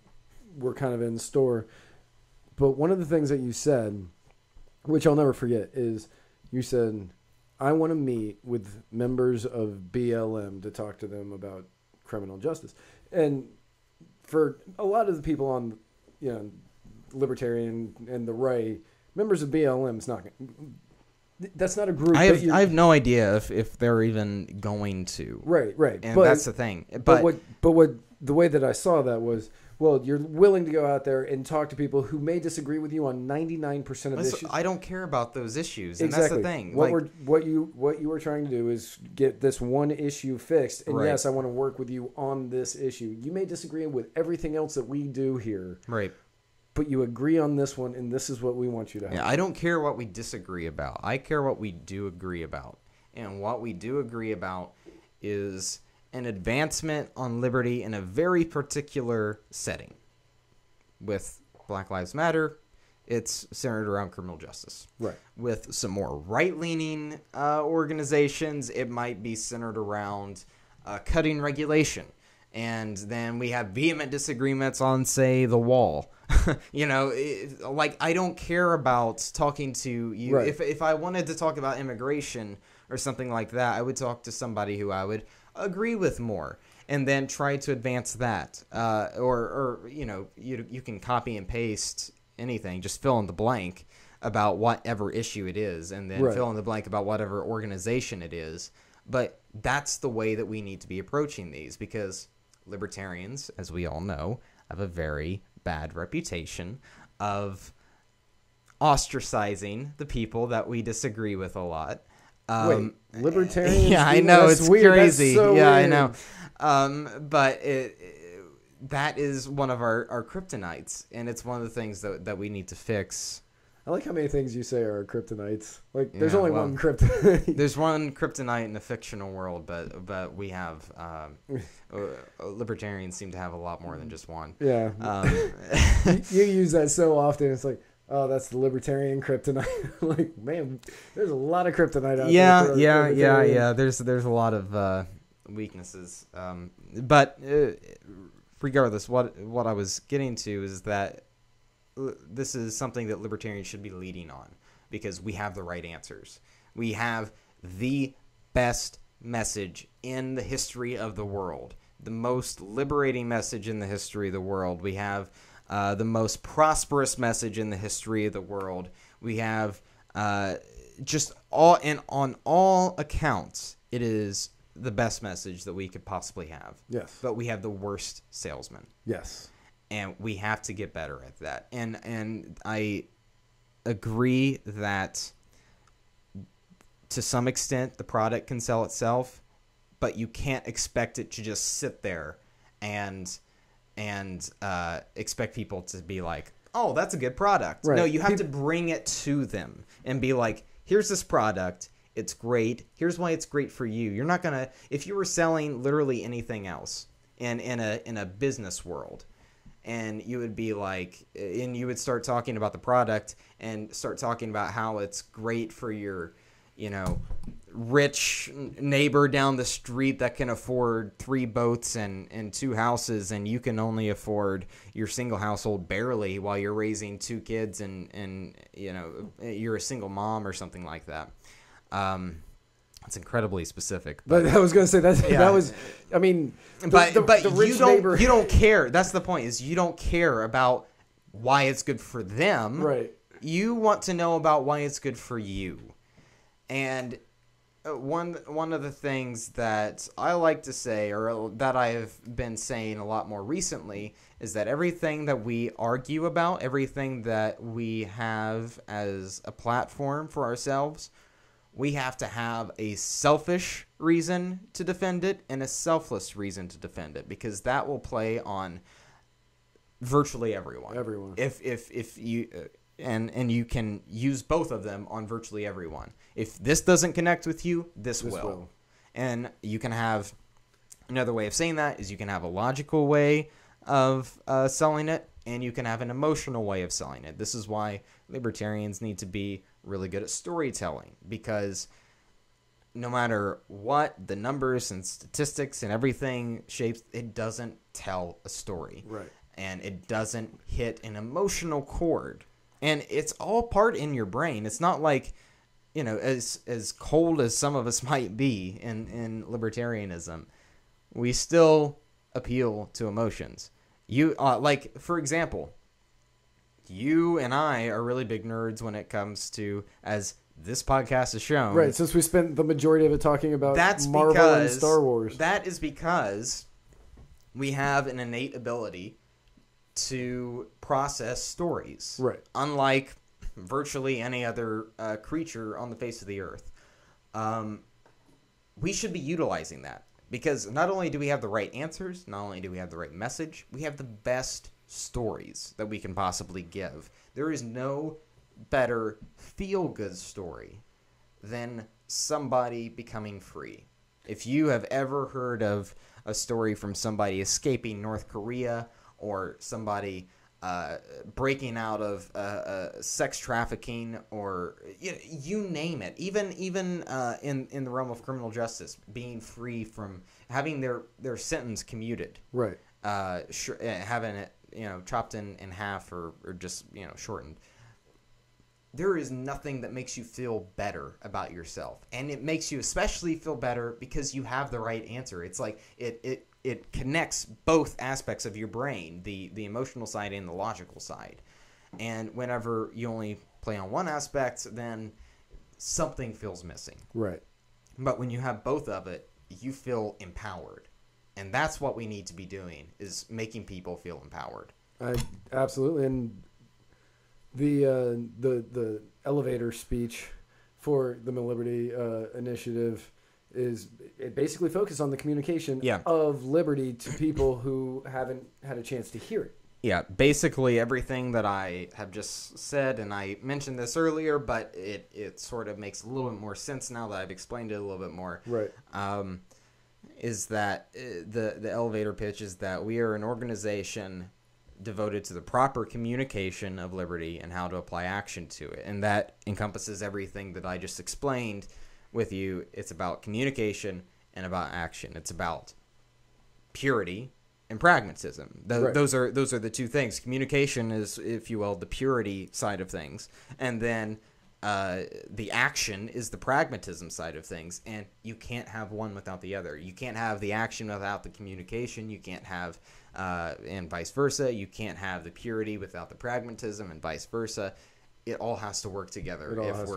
were kind of in store. But one of the things that you said, which I'll never forget, is you said, I want to meet with members of BLM to talk to them about criminal justice. And for a lot of the people on, libertarian and the right, members of BLM is not. That's not a group. I have no idea if they're even going to. Right. And that's the thing. But what the way that I saw that was, well, you're willing to go out there and talk to people who may disagree with you on 99% of issues. I don't care about those issues, and exactly. That's the thing. What you were trying to do is get this one issue fixed, and right. Yes, I want to work with you on this issue. You may disagree with everything else that we do here, right? But you agree on this one, and this is what we want you to have. Yeah, I don't care what we disagree about. I care what we do agree about, and what we do agree about is an advancement on liberty in a very particular setting. With Black Lives Matter, it's centered around criminal justice. Right. With some more right-leaning organizations, it might be centered around cutting regulation. And then we have vehement disagreements on, say, the wall. I don't care about talking to you. Right. If I wanted to talk about immigration or something like that, I would talk to somebody who I would agree with more. and then try to advance that. Or you can copy and paste anything, just fill in the blank about whatever issue it is, and then fill in the blank about whatever organization it is. But that's the way that we need to be approaching these, because libertarians, as we all know, have a very bad reputation of ostracizing the people that we disagree with a lot. Wait, libertarians? Yeah, I know, it's weird. crazy. So yeah, weird. I know. But that is one of our kryptonites, and it's one of the things that we need to fix. I like how many things you say are kryptonites. Like, there's Yeah, only well, one kryptonite. There's one kryptonite in the fictional world, but we have libertarians seem to have a lot more than just one. Yeah. You use that so often. It's like, oh, that's the libertarian kryptonite. Like, man, there's a lot of kryptonite out there. Yeah. There's a lot of weaknesses. But regardless, what I was getting to is that this is something that libertarians should be leading on, because we have the right answers. We have the best message in the history of the world, the most liberating message in the history of the world. We have the most prosperous message in the history of the world. We have just on all accounts, it is the best message that we could possibly have. Yes. But we have the worst salesman. Yes. And we have to get better at that. And I agree that to some extent the product can sell itself, but you can't expect it to just sit there and expect people to be like, oh, that's a good product. Right. No, you have to bring it to them and be like, here's this product. It's great. Here's why it's great for you. You're not going to, if you were selling literally anything else in a business world, and you would be like, and you would start talking about the product and start talking about how it's great for your, rich neighbor down the street that can afford 3 boats and 2 houses, and you can only afford your single household barely while you're raising 2 kids and you're a single mom or something like that. It's incredibly specific, but I was going to say that was, I mean, but the rich neighbor. You don't care. That's the point, is you don't care about why it's good for them. Right. You want to know about why it's good for you. And one of the things that I like to say, or that I've been saying a lot more recently, is that everything that we argue about, everything that we have as a platform for ourselves, we have to have a selfish reason to defend it and a selfless reason to defend it, because that will play on virtually everyone. Everyone. If you and you can use both of them on virtually everyone. If this doesn't connect with you, this will. And you can have another way of saying that is you can have a logical way of selling it, and you can have an emotional way of selling it. This is why libertarians need to be really good at storytelling, because no matter what the numbers and statistics and everything shapes, it doesn't tell a story. Right. And it doesn't hit an emotional chord. And it's all part in your brain. It's not like, as cold as some of us might be in libertarianism, we still appeal to emotions. You like, for example, you and I are really big nerds when it comes to, as this podcast has shown. Right, since we spent the majority of it talking about Marvel and Star Wars. That is because we have an innate ability to process stories. Right. Unlike virtually any other creature on the face of the earth. We should be utilizing that, because not only do we have the right answers, not only do we have the right message, we have the best stories that we can possibly give. There is no better feel-good story than somebody becoming free. If you have ever heard of a story from somebody escaping North Korea, or somebody breaking out of sex trafficking, or you name it, even in the realm of criminal justice, being free from having their sentence commuted, right? Having it chopped in half or just shortened. There is nothing that makes you feel better about yourself, and it makes you especially feel better because you have the right answer. It's like it it connects both aspects of your brain, the emotional side and the logical side. And whenever you only play on one aspect, then something feels missing. Right. But when you have both of it, you feel empowered. And that's what we need to be doing, is making people feel empowered. Absolutely. And the elevator speech for the MilLiberty Initiative is it basically focused on the communication of liberty to people who haven't had a chance to hear it. Yeah, basically everything that I have just said, and I mentioned this earlier, but it sort of makes a little bit more sense now that I've explained it a little bit more. Right. Is that the elevator pitch is that we are an organization devoted to the proper communication of liberty and how to apply action to it. And that encompasses everything that I just explained with you. It's about communication and about action. It's about purity and pragmatism. Right. Those are the two things. Communication is, if you will, the purity side of things, and then the action is the pragmatism side of things. And you can't have one without the other. You can't have the action without the communication. You can't have, and vice versa. You can't have the purity without the pragmatism, and vice versa. It all has to work together if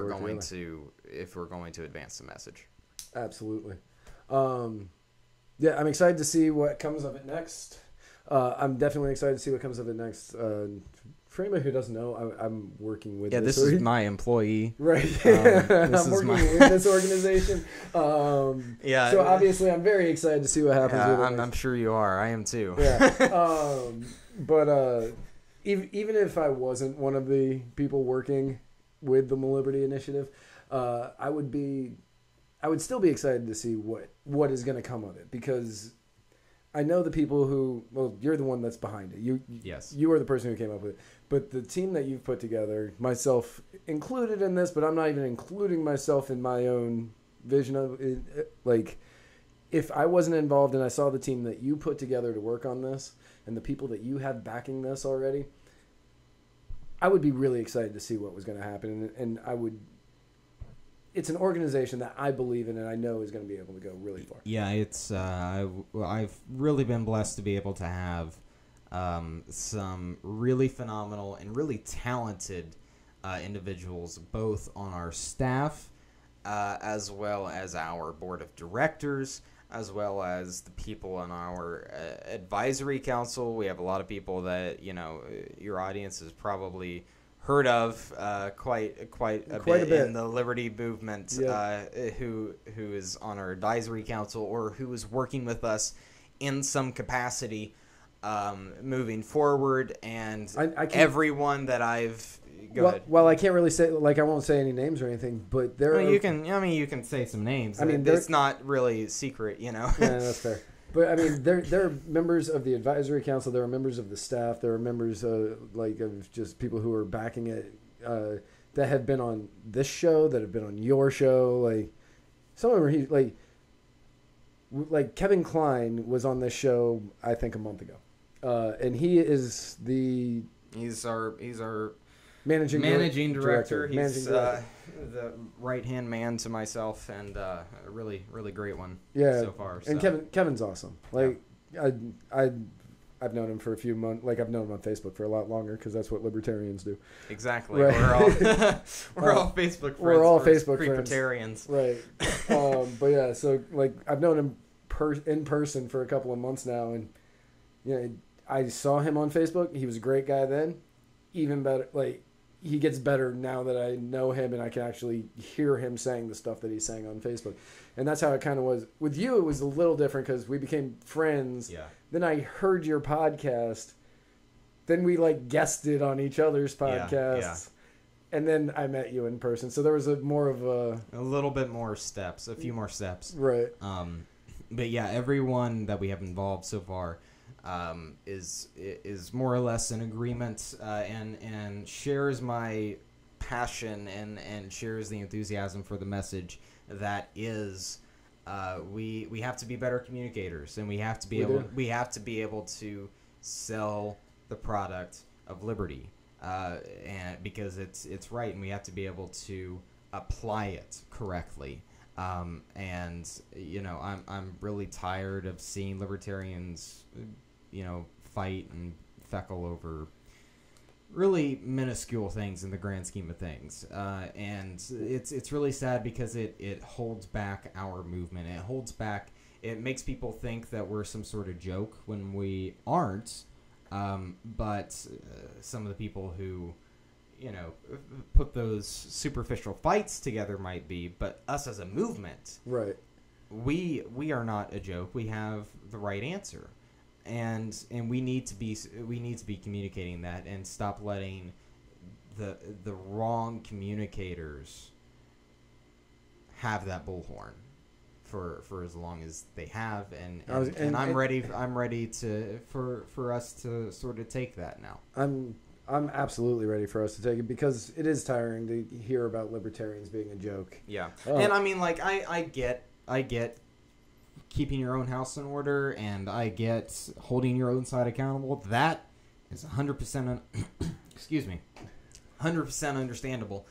we're going to advance the message. Absolutely. Yeah, I'm excited to see what comes of it next. I'm definitely excited to see what comes of it next. For anybody who doesn't know, I'm working with this is my employee. Right. I'm working with this organization. Yeah. So obviously I'm very excited to see what happens with it. I'm sure you are. I am too. Yeah. But even if I wasn't one of the people working with the MilLiberty Initiative, I would still be excited to see what is going to come of it, because I know the people who, well, you're the one that's behind it. You are the person who came up with it. But the team that you've put together, myself included in this, but I'm not even including myself in my own vision of it. Like, if I wasn't involved and I saw the team that you put together to work on this and the people that you have backing this already, I would be really excited to see what was going to happen. And I would... It's an organization that I believe in and I know is going to be able to go really far. Yeah, it's I've really been blessed to be able to have some really phenomenal and really talented individuals, both on our staff as well as our board of directors, as well as the people on our advisory council. We have a lot of people that, your audience has probably heard of quite a bit in the liberty movement, who is on our advisory council or who is working with us in some capacity moving forward. And everyone that I've well, I can't really say, like, I won't say any names or anything, but there you can say some names. I mean, it's not really secret, Yeah, that's fair. But I mean, there are members of the advisory council. There are members of the staff. There are members of just people who are backing it that have been on this show, that have been on your show. Like some of them are like Kevin Klein was on this show I think a month ago, and he is he's our managing director. He's the right-hand man to myself, and a really, really great one so far. So. And Kevin's awesome. Like, I've known him for a few months. Like, I've known him on Facebook for a lot longer, because that's what libertarians do. Exactly. Right. We're all Facebook friends. We're all Facebook friends. Libertarians. Right. But yeah, so, like, I've known him in person for a couple of months now, and, I saw him on Facebook. He was a great guy then. Even better, like, he gets better now that I know him and I can actually hear him saying the stuff that he's saying on Facebook. And that's how it kind of was. With you, it was a little different because we became friends. Yeah. Then I heard your podcast. Then we, guested on each other's podcasts. Yeah. And then I met you in person. So there was a little bit more steps, a few more steps. Right. But yeah, everyone that we have involved so far is more or less in agreement and shares my passion and shares the enthusiasm for the message that is we have to be better communicators, and we have to be able to sell the product of liberty, and because it's right, and we have to be able to apply it correctly. And I'm really tired of seeing libertarians, fight and feckle over really minuscule things in the grand scheme of things. And it's really sad because it holds back our movement. It makes people think that we're some sort of joke when we aren't. But some of the people who, put those superficial fights together might be, but us as a movement, right? We are not a joke. We have the right answer, and we need to be communicating that and stop letting the wrong communicators have that bullhorn for as long as they have, and I'm ready for us to sort of take that now. I'm absolutely ready for us to take it, because it is tiring to hear about libertarians being a joke. Yeah. And I mean, like, I get keeping your own house in order, and I get holding your own side accountable. That is 100% excuse me, 100% understandable.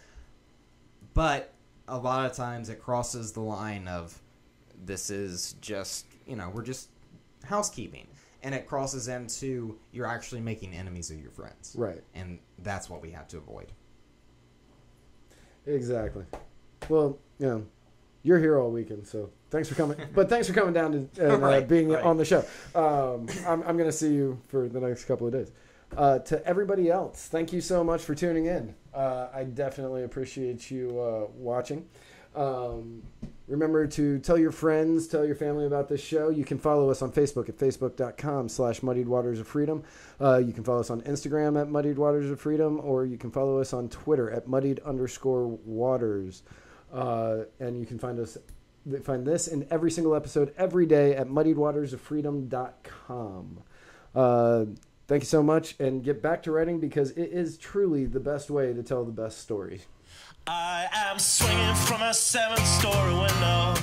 But a lot of times it crosses the line of, this is just, we're just housekeeping. And it crosses into, you're actually making enemies of your friends. Right. And that's what we have to avoid. Exactly. Well, you're here all weekend, so thanks for coming. But thanks for coming down and being on the show. I'm going to see you for the next couple of days. To everybody else, thank you so much for tuning in. I definitely appreciate you watching. Remember to tell your friends, tell your family about this show. You can follow us on Facebook at facebook.com/muddiedwatersofreedom. You can follow us on Instagram at muddiedwatersofreedom, or you can follow us on Twitter at muddied_waters. And you can find this in every single episode every day at muddiedwatersofreedom.com. Thank you so much, and get back to writing, because it is truly the best way to tell the best stories. I am swinging from a 7-story window,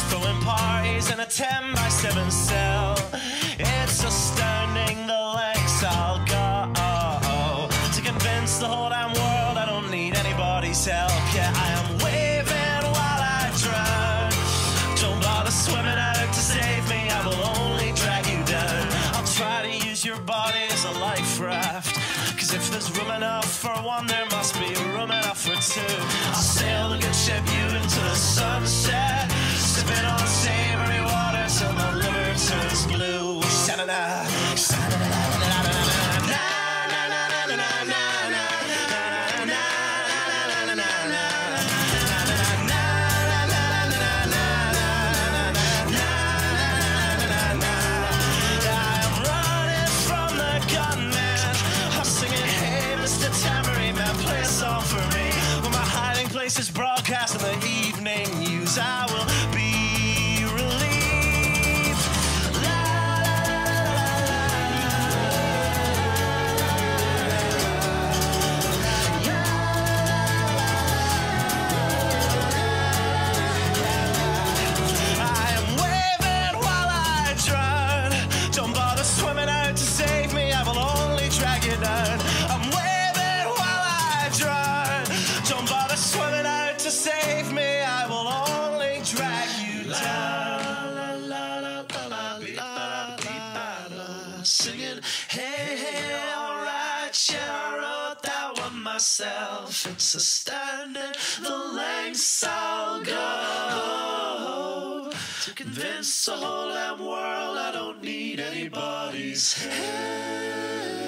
throwing parties in a 10-by-7 cell. It's astounding the lengths I'll go to convince the whole damn world I don't need anybody's help. Yeah, I am waving while I drown. Don't bother swimming out to save me, I will only drag you down. I'll try to use your body as a life raft, 'cause if there's room enough for one, there must be room enough for two. I'll sail the good ship you into the sunset, sipping on savory water till my liver turns blue. Sha-na-na, sha-na-na-na-na-na-na-na. Is broadcast in the evening news. I will be relieved. La, la, la, I am waving while I drown. Don't bother swimming out to save me, I will only drag you down. I'm waving while I drown. Don't bother swimming out to save me, I will only drag you down. La, la, la, la, la, la, singing, hey, hey, alright, yeah, I wrote that one myself. It's astounding the lengths I'll go to convince the whole damn world I don't need anybody's help.